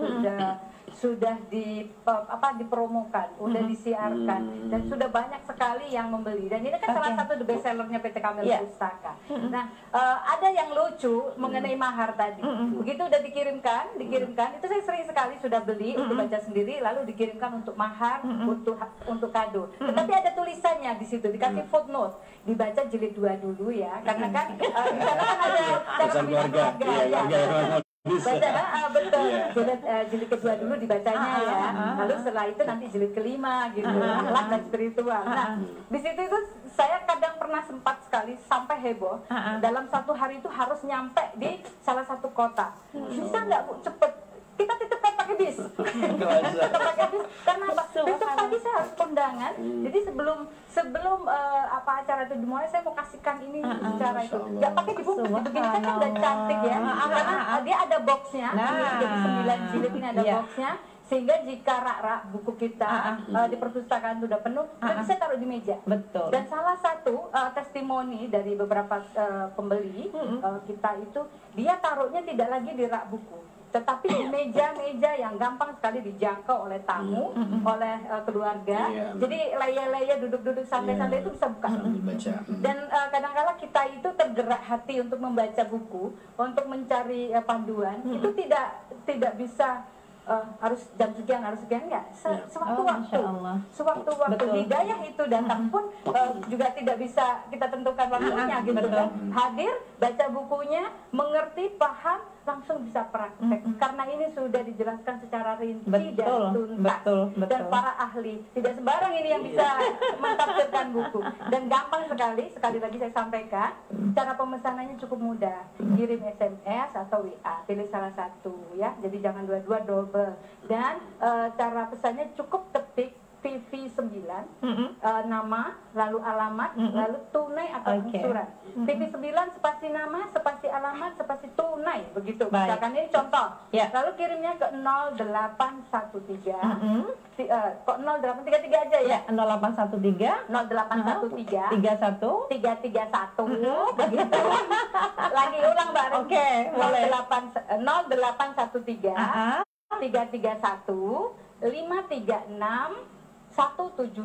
sudah dipromokan, sudah disiarkan, dan sudah banyak sekali yang membeli. Dan ini kan salah satu the best sellernya PT Kamil Pustaka. Nah, ada yang lucu mengenai mahar tadi. Begitu udah dikirimkan, itu saya sering sekali sudah beli untuk baca sendiri, lalu dikirimkan untuk mahar, untuk kado. Tetapi ada tulisannya di situ, dikasih footnote, dibaca jilid 2 dulu ya, karena kan di sana kan ada keluarga. Betul. Jilid kedua dulu dibacanya ya. Lalu setelah itu nanti jilid kelima gitu. Akhlak dan spiritual. Nah, di situ itu saya kadang pernah sempat sekali sampai heboh. Dalam 1 hari itu harus nyampe di salah satu kota. Bisa nggak Bu cepet? Kita titipkan pakai bis. Karena apa? Besok pagi saya harus kondangan. Jadi sebelum acara itu dimulai, saya mau kasihkan ini cara itu. Nggak pakai dibungkus, begini kan udah cantik ya. Karena dia ada boxnya. Jadi 9 jilid ini ada boxnya. Sehingga jika rak-rak buku kita di perpustakaan sudah penuh, kita bisa taruh di meja. Betul. Dan salah satu testimoni dari beberapa pembeli kita itu, dia taruhnya tidak lagi di rak buku, tetapi di meja-meja yang gampang sekali dijangkau oleh tamu, oleh keluarga. Jadi laya-laya duduk-duduk santai-santai itu bisa buka. Dan kadang-kala kita itu tergerak hati untuk membaca buku, untuk mencari panduan, itu tidak bisa harus jam sekian, enggak. Sewaktu-waktu hidayah itu datang pun juga tidak bisa kita tentukan waktunya gitu kan. Hadir, baca bukunya, mengerti, paham, langsung bisa praktek. Karena ini sudah dijelaskan secara rinci Betul, dan tuntas. betul. Dan para ahli, tidak sembarang ini yang bisa mentafsirkan buku. Dan gampang sekali lagi saya sampaikan, cara pemesanannya cukup mudah. Kirim SMS atau WA, pilih salah satu ya. Jadi jangan dua-dua, double. Dan cara pesannya cukup ketik PV9, nama, lalu alamat, lalu tunai atau angsuran. PV9 spasi nama, spasi alamat, spasi tunai, begitu. Misalkan ini contoh. Lalu kirimnya ke 0813. Kok 0833 aja ya? 0813 0813 31 331 begitu. Lagi ulang bareng. Oke, boleh. 0813 331 536 175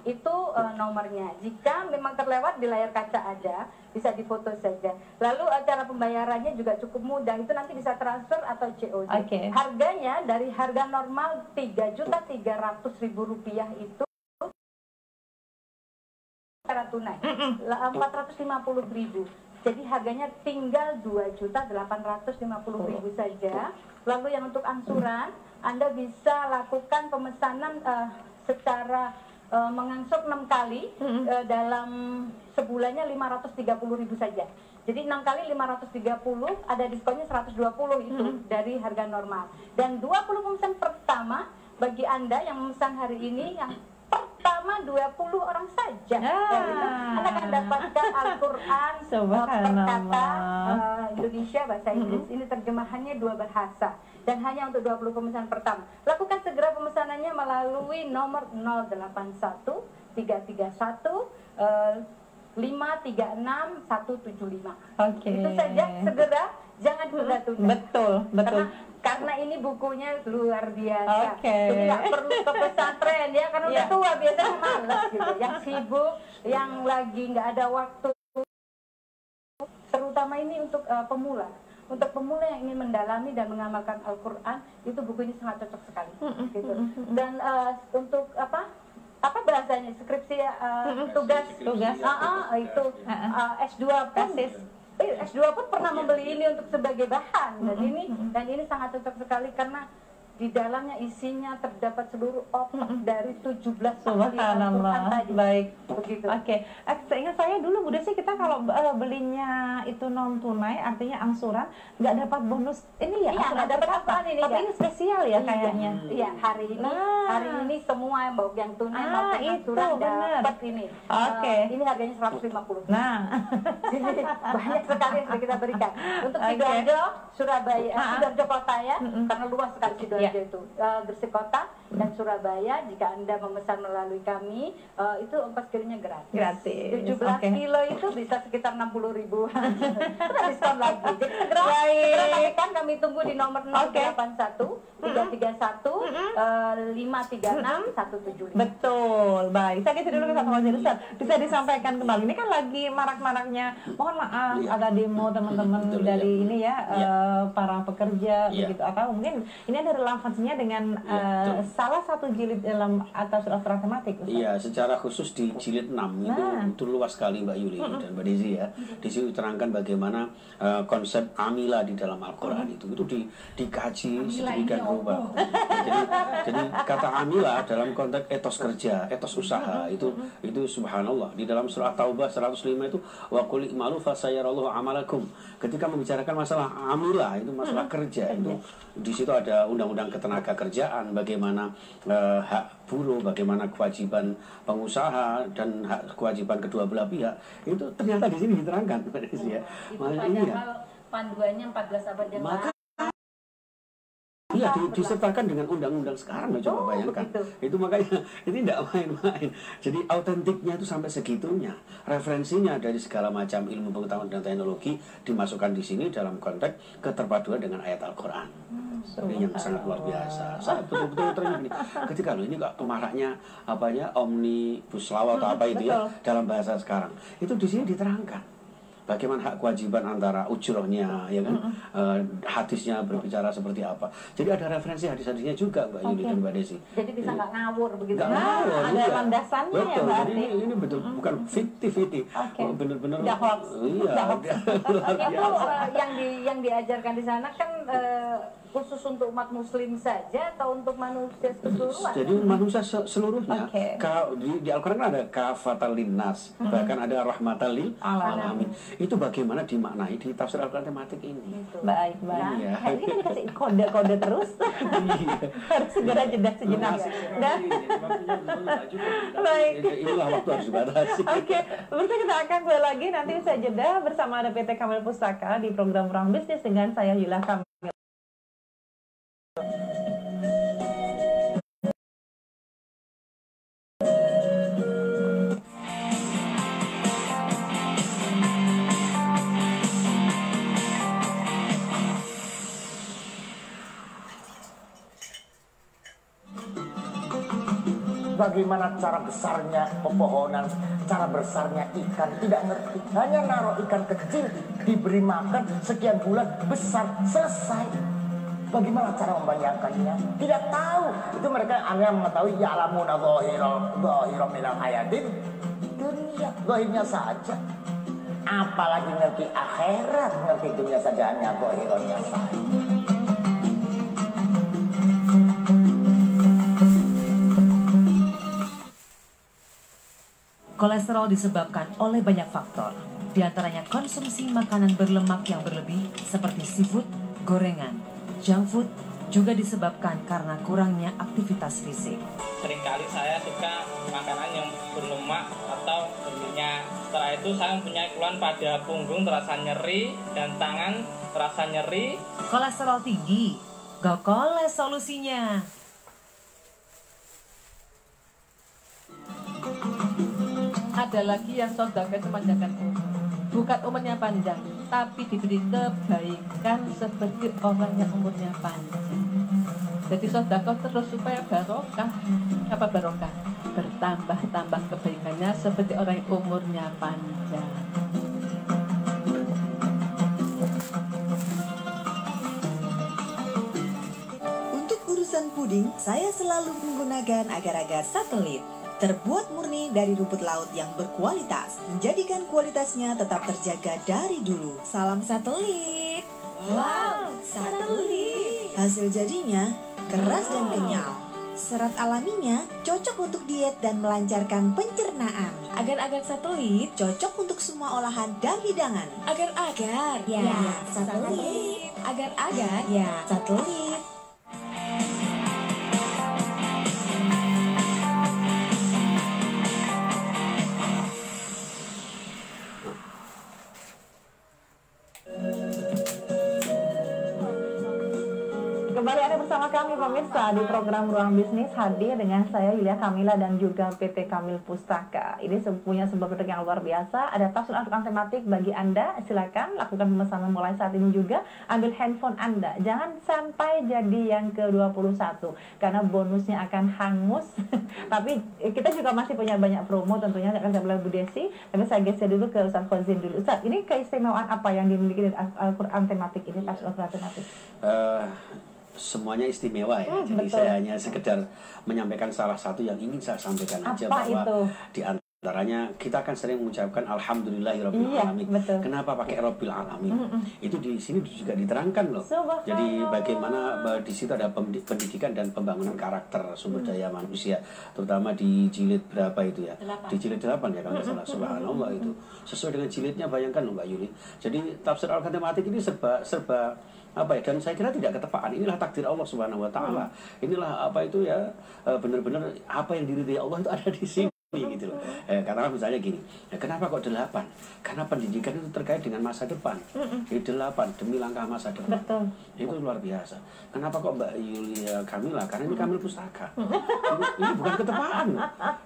itu nomornya. Jika memang terlewat di layar kaca ada, bisa difoto saja. Lalu cara pembayarannya juga cukup mudah. Itu nanti bisa transfer atau COD. Harganya dari harga normal Rp3.300.000 itu secara tunai 450.000. Jadi harganya tinggal Rp2.850.000 saja. Lalu yang untuk angsuran, Anda bisa lakukan pemesanan secara mengangsur 6 kali dalam sebulannya 530.000 saja. Jadi 6 kali 530, ada diskonnya 120 itu dari harga normal. Dan 20 pemesan pertama bagi Anda yang memesan hari ini, yang pertama 20 orang saja. Anda akan dapatkan Al-Quran perkata Indonesia bahasa Inggris. Ini terjemahannya 2 bahasa. Dan hanya untuk 20 pemesanan pertama. Lakukan segera pemesanannya melalui nomor 081 331 536 175. Itu saja, segera, jangan tunda-tunda. Betul. Karena ini bukunya luar biasa. Jadi nggak perlu ke pesantren ya, karena udah tua biasanya malas gitu. Yang sibuk, yang lagi nggak ada waktu. Terutama ini untuk pemula. Untuk pemula yang ingin mendalami dan mengamalkan Al-Quran, itu buku ini sangat cocok sekali. Gitu. Dan untuk apa bahasanya, skripsi tugas itu S2 pun S2 pun pernah membeli ini untuk sebagai bahan. Dan ini sangat cocok sekali karena di dalamnya isinya terdapat seluruh otak dari 17 ahli Al-Quran tadi. Baik. Begitu. Seingat saya dulu Bu Desi, kita kalau belinya itu non tunai, artinya angsuran, nggak dapat bonus ini ya? Iya, nggak dapat apa ini. Tapi ini spesial ya kayaknya. Iya, hari ini semua yang tunai maupun angsuran dapat ini. Ini harganya 150. Jadi banyak sekali yang kita berikan. Untuk Sidoarjo, Surabaya, Sidoarjo kota ya, karena luas sekali Sidoarjo itu. Gresik kota dan Surabaya, jika Anda memesan melalui kami, itu ongkos kirimnya gratis. 17 kilo itu bisa sekitar 60.000. Terus diskon lagi. Jadi segera sampaikan, kami tunggu di nomor 081 331 536 175. Betul, baik. Saya kasih dulu ke Satu Wazir Ustaz. Bisa disampaikan kembali. Ini kan lagi marak-maraknya, mohon maaf, ada demo teman-teman dari ini ya, para pekerja begitu. Atau mungkin ini ada relevansinya dengan salah satu jilid dalam atas Al-Quran tematik. Iya, secara khusus di jilid 6 itu luas sekali Mbak Yuli dan Mbak Desi ya. Di situ diterangkan bagaimana konsep amilah di dalam Al-Quran itu dikaji sedemikian rupa. Jadi kata amilah dalam konteks etos kerja, etos usaha itu subhanallah. Di dalam surah Taubah 105 itu wa qul i'malu fasayarallahu amalakum. Ketika membicarakan masalah amilah, itu masalah kerja, itu di situ ada undang-undang ketenaga kerjaan, bagaimana hak buruh, bagaimana kewajiban pengusaha dan hak kewajiban kedua belah pihak, itu ternyata di sini diterangkan. Ya. Padahal panduannya 14 abad yang lalu. Iya, disertakan dengan undang-undang sekarang, coba bayangkan. Itu makanya ini tidak main-main. Jadi autentiknya itu sampai segitunya. Referensinya dari segala macam ilmu pengetahuan dan teknologi dimasukkan di sini dalam konteks keterpaduan dengan ayat Al-Quran. Ini yang sangat luar biasa. Saya betul-betul ternyata ketika ini kok kemaraknya omnibus law atau apa itu ya dalam bahasa sekarang. Itu di sini diterangkan bagaimana hak kewajiban antara ujrohnya, ya kan, hadisnya berbicara seperti apa. Jadi ada referensi hadis-hadisnya juga Mbak Yuli dan Mbak Desi. Jadi bisa nggak ngawur begitu. Nggak ngawur, ada iya. landasannya ya Betul, Mbak. jadi ini betul bukan fiktif-fiktif. Bener-bener. Nggak hoax. Iya. Itu yang diajarkan di sana kan khusus untuk umat muslim saja atau untuk manusia keseluruhan? Jadi manusia seluruhnya. Di Al-Quran ada kafatal linnas, bahkan ada rahmatal lil alamin. Itu bagaimana dimaknai di tafsir Al-Quran tematik ini. Baik. Iya. Nah, ini kan dikasih kode-kode terus. Harus segera jeda sejenak. Baik. Inilah waktu harus dibatasi. Oke, berarti kita akan kembali lagi nanti usai jeda bersama ada PT Kamil Pustaka di program Ruang Bisnis dengan saya Yulia Kamil. Bagaimana cara besarnya pepohonan, cara besarnya ikan, tidak ngerti. Hanya naruh ikan kecil, diberi makan, sekian bulan, besar, selesai. Bagaimana cara membayangkannya? Tidak tahu. Itu mereka hanya mengetahui ya'lamuna dhahiran minal hayatid dunia, dhahirnya saja. Apalagi ngerti akhirat, ngerti dunia saja hanya dhahirannya saja. Kolesterol disebabkan oleh banyak faktor, di antaranya konsumsi makanan berlemak yang berlebih seperti seafood, gorengan, junk food, juga disebabkan karena kurangnya aktivitas fisik. Seringkali saya suka makanan yang berlemak atau berminyak. Setelah itu saya mempunyai keluhan pada punggung terasa nyeri dan tangan terasa nyeri. Kolesterol tinggi, Gokoles solusinya. Ada lagi yang saudagar memanjangkan umur. Bukan umurnya panjang, tapi diberi kebaikan seperti orang yang umurnya panjang. Jadi saudagar terus supaya barokah. Apa barokah? Bertambah-tambah kebaikannya seperti orang yang umurnya panjang. Untuk urusan puding, saya selalu menggunakan agar-agar satelit. Terbuat murni dari rumput laut yang berkualitas, menjadikan kualitasnya tetap terjaga dari dulu. Salam satelit. Wow, satelit. Hasil jadinya keras dan kenyal. Serat alaminya cocok untuk diet dan melancarkan pencernaan. Agar-agar satelit cocok untuk semua olahan dan hidangan. Agar-agar, ya, satelit. Agar-agar, ya, satelit. Kembali Anda bersama kami pemirsa di program Ruang Bisnis, hadir dengan saya Yulia Kamila dan juga PT Kamil Pustaka. Ini punya sebuah produk yang luar biasa. Ada tafsir Al-Quran tematik bagi Anda. Silakan lakukan pemesanan mulai saat ini juga. Ambil handphone Anda. Jangan sampai jadi yang ke-21 karena bonusnya akan hangus. Tapi kita juga masih punya banyak promo tentunya akan saya bilang Bu Desi. Tapi saya geser dulu ke Ustaz Fozin dulu. Ustaz, ini keistimewaan apa yang dimiliki dari Al-Quran tematik ini, tafsir Al-Quran tematik? Semuanya istimewa ya. Jadi betul. saya hanya sekedar menyampaikan salah satu yang ingin saya sampaikan aja, Apa bahwa itu? di antaranya kita akan sering mengucapkan alhamdulillahirabbil alamin. Betul. Kenapa pakai rabbil alamin? Itu di sini juga diterangkan loh. Jadi bagaimana di situ ada pendidikan dan pembangunan karakter sumber daya manusia, terutama di jilid berapa itu ya? 8. Di jilid 8 ya kalau nggak salah. Subhanallah, itu sesuai dengan jilidnya, bayangkan loh Mbak Yuli. Jadi tafsir Al-Quran tematik ini serba apa ya, dan saya kira tidak ketepaan. Inilah takdir Allah Subhanahu wa taala. Inilah apa itu ya, benar-benar apa yang diridhai Allah itu ada di sini gitu loh. Karena misalnya gini, kenapa kok 8? Karena pendidikan itu terkait dengan masa depan. Jadi 8 demi langkah masa depan. Betul. Itu luar biasa. Kenapa kok Mbak Yulia Kamila? Karena ini Kamil Pustaka. Ini bukan ketepaan.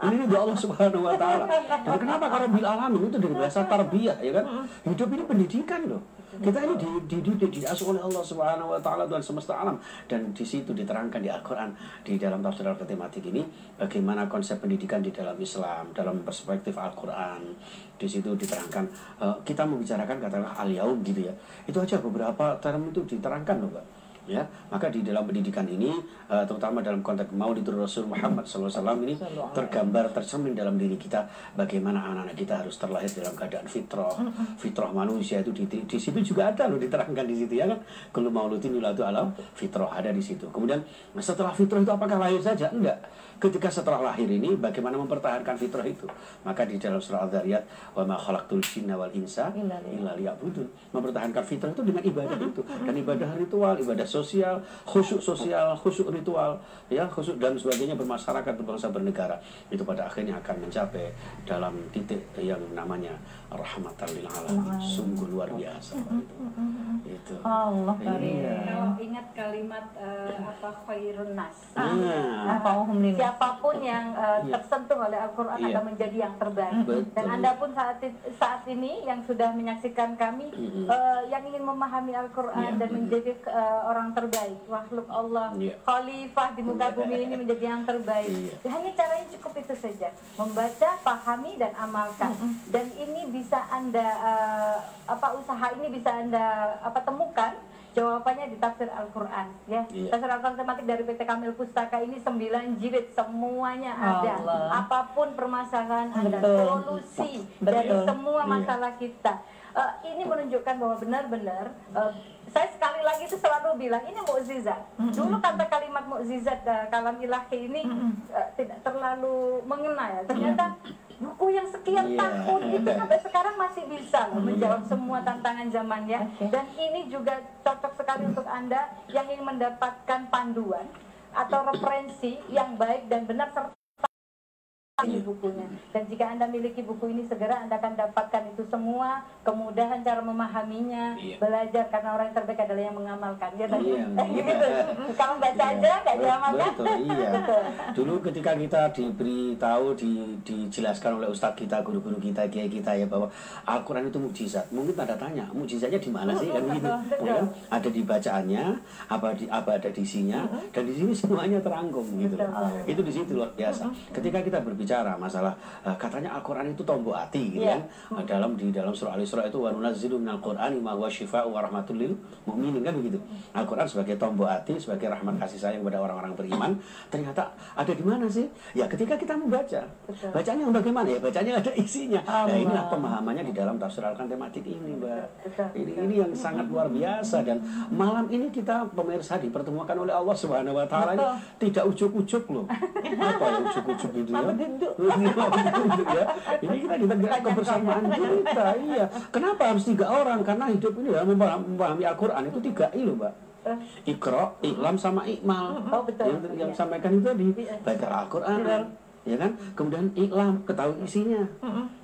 Ini dari Allah Subhanahu wa taala. Dan kenapa karena bil alamin itu dari bahasa tarbiyah, ya kan? Hidup ini pendidikan loh. Kita ini diasuh oleh Allah Subhanahu wa taala, Tuhan semesta alam, dan di situ diterangkan di Al-Qur'an, di dalam tafsir Al-Quran tematik ini bagaimana konsep pendidikan di dalam Islam Islam, dalam perspektif Al-Quran. Di situ diterangkan, kita membicarakan katakanlah al-yaum gitu ya, itu aja beberapa term itu diterangkan loh Mbak. Ya, maka di dalam pendidikan ini, terutama dalam konteks Maulidur Rasul Muhammad SAW ini tergambar, tercermin dalam diri kita bagaimana anak-anak kita harus terlahir dalam keadaan fitrah manusia itu di situ juga ada loh diterangkan di situ ya kan. Kullu mauludin yuladu alam fitrah ada di situ. Kemudian setelah fitrah itu apakah lahir saja? Enggak. Ketika setelah lahir ini bagaimana mempertahankan fitrah itu? Maka di dalam surah Al-Dzariyat, wa ma khalaqtul jinna wal insa illa liya'budun. Mempertahankan fitrah itu dengan ibadah itu, dan ibadah ritual, ibadah sosial, khusyuk ritual, ya, khusyuk dan sebagainya bermasyarakat, berbangsa, bernegara. Itu pada akhirnya akan mencapai dalam titik yang namanya rahmatan lil alamin. Sungguh luar biasa. Itu. Allah kalau ingat kalimat khairun nas. Siapapun yang tersentuh oleh Al-Quran akan menjadi yang terbaik. Dan Anda pun saat ini yang sudah menyaksikan kami, yang ingin memahami Al-Quran dan menjadi orang terbaik, makhluk Allah, khalifah di muka bumi ini menjadi yang terbaik. Hanya caranya cukup itu saja, membaca, pahami dan amalkan. Dan ini bisa Anda usaha ini bisa Anda temukan jawabannya di tafsir Al-Quran ya. Tafsir Al-Quran tematik dari PT Kamil Pustaka ini 9 jilid, semuanya ada. Apapun permasalahan Anda, solusi dari semua masalah kita. Ini menunjukkan bahwa benar-benar saya sekali lagi itu selalu bilang ini mukjizat. Dulu kata kalimat mukjizat kalam ilahi ini tidak terlalu mengena ya. Ternyata buku yang sekian tahun itu sampai sekarang masih bisa menjawab semua tantangan zamannya. Dan ini juga cocok sekali untuk Anda yang ingin mendapatkan panduan atau referensi yang baik dan benar serta di bukunya. Dan jika Anda miliki buku ini, segera Anda akan dapatkan itu semua, kemudahan cara memahaminya, belajar, karena orang yang terbaik adalah yang mengamalkan. Ya tadi gitu. Kalau baca aja nggak diamalkan. Betul. Dulu ketika kita diberitahu, dijelaskan oleh ustadz kita, guru-guru kita, kiai kita ya, bahwa Al-Quran itu mukjizat. Mungkin tanda tanya, mukjizatnya di mana sih kan begitu? Ya, ada di bacaannya, apa ada di isinya, dan di sini semuanya terangkum gitu. Itu di situ luar biasa. Ketika kita berbicara masalah katanya Al-Quran itu tombok hati gitu kan. Di dalam surah Al-Isra itu wa nunazzilu minal Qur'ani ma huwa syifaa'un wa rahmatul lil mu'minin kan begitu. Al-Quran sebagai tombok hati, sebagai rahmat kasih sayang kepada orang-orang beriman, ternyata ada di mana sih? Ya ketika kita membaca. Bacanya bagaimana ya? Bacanya ada isinya. Nah, inilah pemahamannya di dalam tafsir Al-Quran tematik ini, Mbak. Ini yang sangat luar biasa. Dan malam ini kita pemirsa dipertemukan oleh Allah Subhanahu wa taala tidak ujuk-ujuk loh. Apa ya ujuk-ujuk itu ya? Ya. Ini kita ditegakkan kebersamaan kita. Iya. Kenapa harus 3 orang? Karena hidup ini ya memahami Al-Quran itu 3 I loh, Mbak. Iqra, Iqlam sama Iqmal. Yang sampaikan itu tadi baca Al-Quran, ya kan? Kemudian Iqlam, ketahui isinya.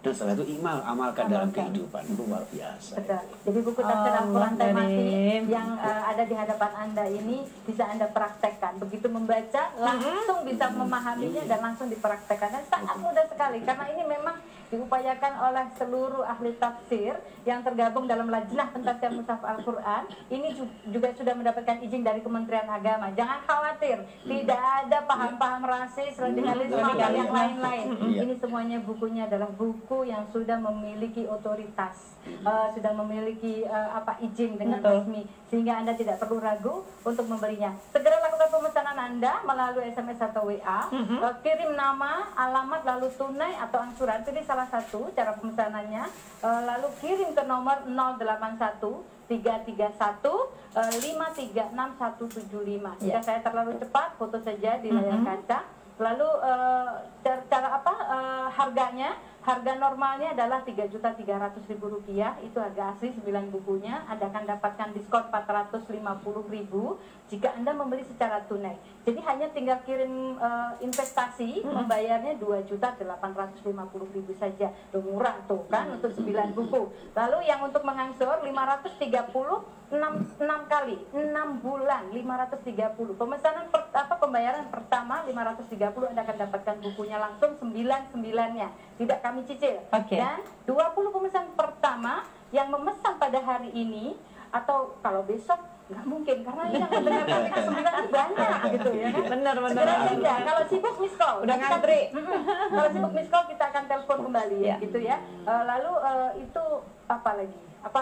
Dan setelah itu Iqmal, amalkan dalam kehidupan. Luar biasa. Jadi buku tafsir Al-Quran tematik yang ada di hadapan Anda ini bisa Anda praktekkan. Begitu membaca, langsung bisa memahaminya dan langsung dipraktekkan. Dan sangat mudah sekali, karena ini memang diupayakan oleh seluruh ahli tafsir yang tergabung dalam Lajnah Pentafsir Mushaf Al-Quran. Ini juga sudah mendapatkan izin dari Kementerian Agama. Jangan khawatir, tidak ada paham-paham rasis, radikalisme, dan yang lain-lain. Ini semuanya bukunya adalah buku yang sudah memiliki otoritas, sudah memiliki izin dengan resmi, sehingga Anda tidak perlu ragu untuk membelinya. Segera lakukan pemesanan Anda melalui SMS atau WA, kirim nama, alamat, lalu tunai atau angsuran, pilih salah satu cara pemesanannya, lalu kirim ke nomor 081 331 536 175. Jika saya terlalu cepat, foto saja di layar kaca. Lalu harganya, harga normalnya adalah Rp3.300.000, itu harga asli 9 bukunya. Anda akan dapatkan diskon Rp450.000 jika Anda membeli secara tunai. Jadi hanya tinggal kirim investasi, membayarnya Rp2.850.000 saja. Murah tuh kan untuk 9 buku. Lalu yang untuk mengangsur 530 6 kali 6 bulan 530. Pemesanan pembayaran pertama 530, Anda akan dapatkan bukunya langsung 99-nya, tidak kami cicil. Dan 20 pemesan pertama yang memesan pada hari ini atau kalau besok nggak mungkin karena ini yang mendengarkan kita 9 banyak gitu ya kan. Benar. Segera saja. Kalau sibuk miss call. Udah ngantri. Kalau sibuk miss call kita akan telepon kembali ya gitu ya. Lalu itu apa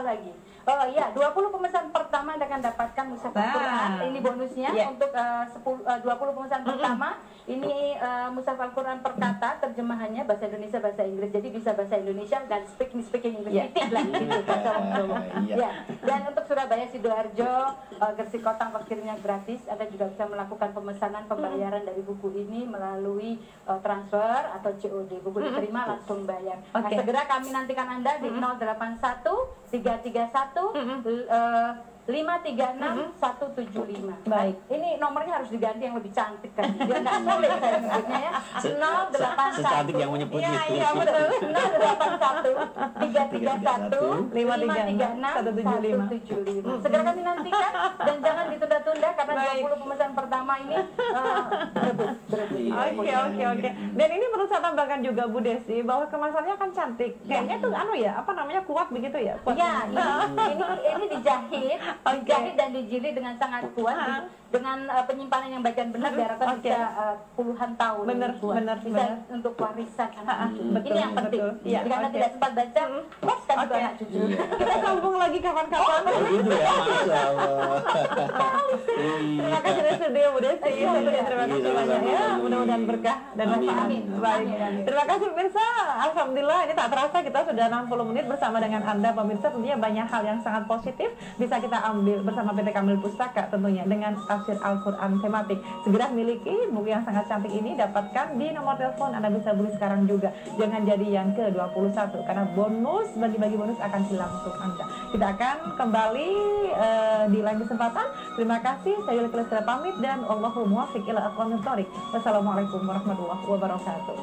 lagi? Oh iya, 20 pemesan pertama akan dapatkan mushaf Al-Quran. Ini bonusnya untuk 20 pemesan pertama. Ini mushaf Al-Quran per kata, terjemahannya bahasa Indonesia, bahasa Inggris. Jadi bisa bahasa Indonesia dan speaking English. Lah gitu. Ya. Dan untuk Surabaya, Sidoarjo, Gresik Kota parkirnya gratis. Anda juga bisa melakukan pemesanan pembayaran dari buku ini melalui transfer atau COD. Buku diterima langsung bayar. Nah, segera kami nantikan Anda di 081 331 536 175. Baik. Ini nomornya harus diganti yang lebih cantik kan. Biar nggak sulit saya nyebutnya ya. 081. Secantik yang menyebutnya. Iya betul. 081 331 536 175. Segera kami nantikan dan jangan ditunda-tunda karena 20 pemesan pertama ini berebut. Oke. Dan ini perlu saya tambahkan juga Bu Desi bahwa kemasannya kan cantik. Kayaknya tuh kuat begitu ya? Iya, ini dijahit dan dijilid dengan sangat kuat dengan penyimpanan yang bagian benar diharapkan bisa puluhan tahun. Benar. Untuk warisan anak cucu. Betul, Ini yang penting. Iya, Jika Anda tidak sempat baca, waskan juga anak cucu. Kita sambung lagi kapan-kapan. Gitu ya, Masya Allah. Terima kasih dari studio Bu Desi. Terima kasih banyak ya. Mudah-mudahan berkah dan manfaat. Baik. Terima kasih pemirsa. Alhamdulillah ini tak terasa kita sudah 60 menit bersama dengan Anda pemirsa. Tentunya banyak hal yang sangat positif bisa kita ambil bersama PT Kamil Pustaka tentunya dengan tafsir Al-Quran tematik. Segera miliki buku yang sangat cantik ini, dapatkan di nomor telepon. Anda bisa beli sekarang juga. Jangan jadi yang ke-21 karena bonus, bagi-bagi bonus akan hilang untuk Anda. Kita akan kembali di lain kesempatan. Terima kasih. Saya Yuli Kelestera pamit dan Allahumma muwaffiq ila aqwamit thoriq. Wassalamualaikum warahmatullahi wabarakatuh.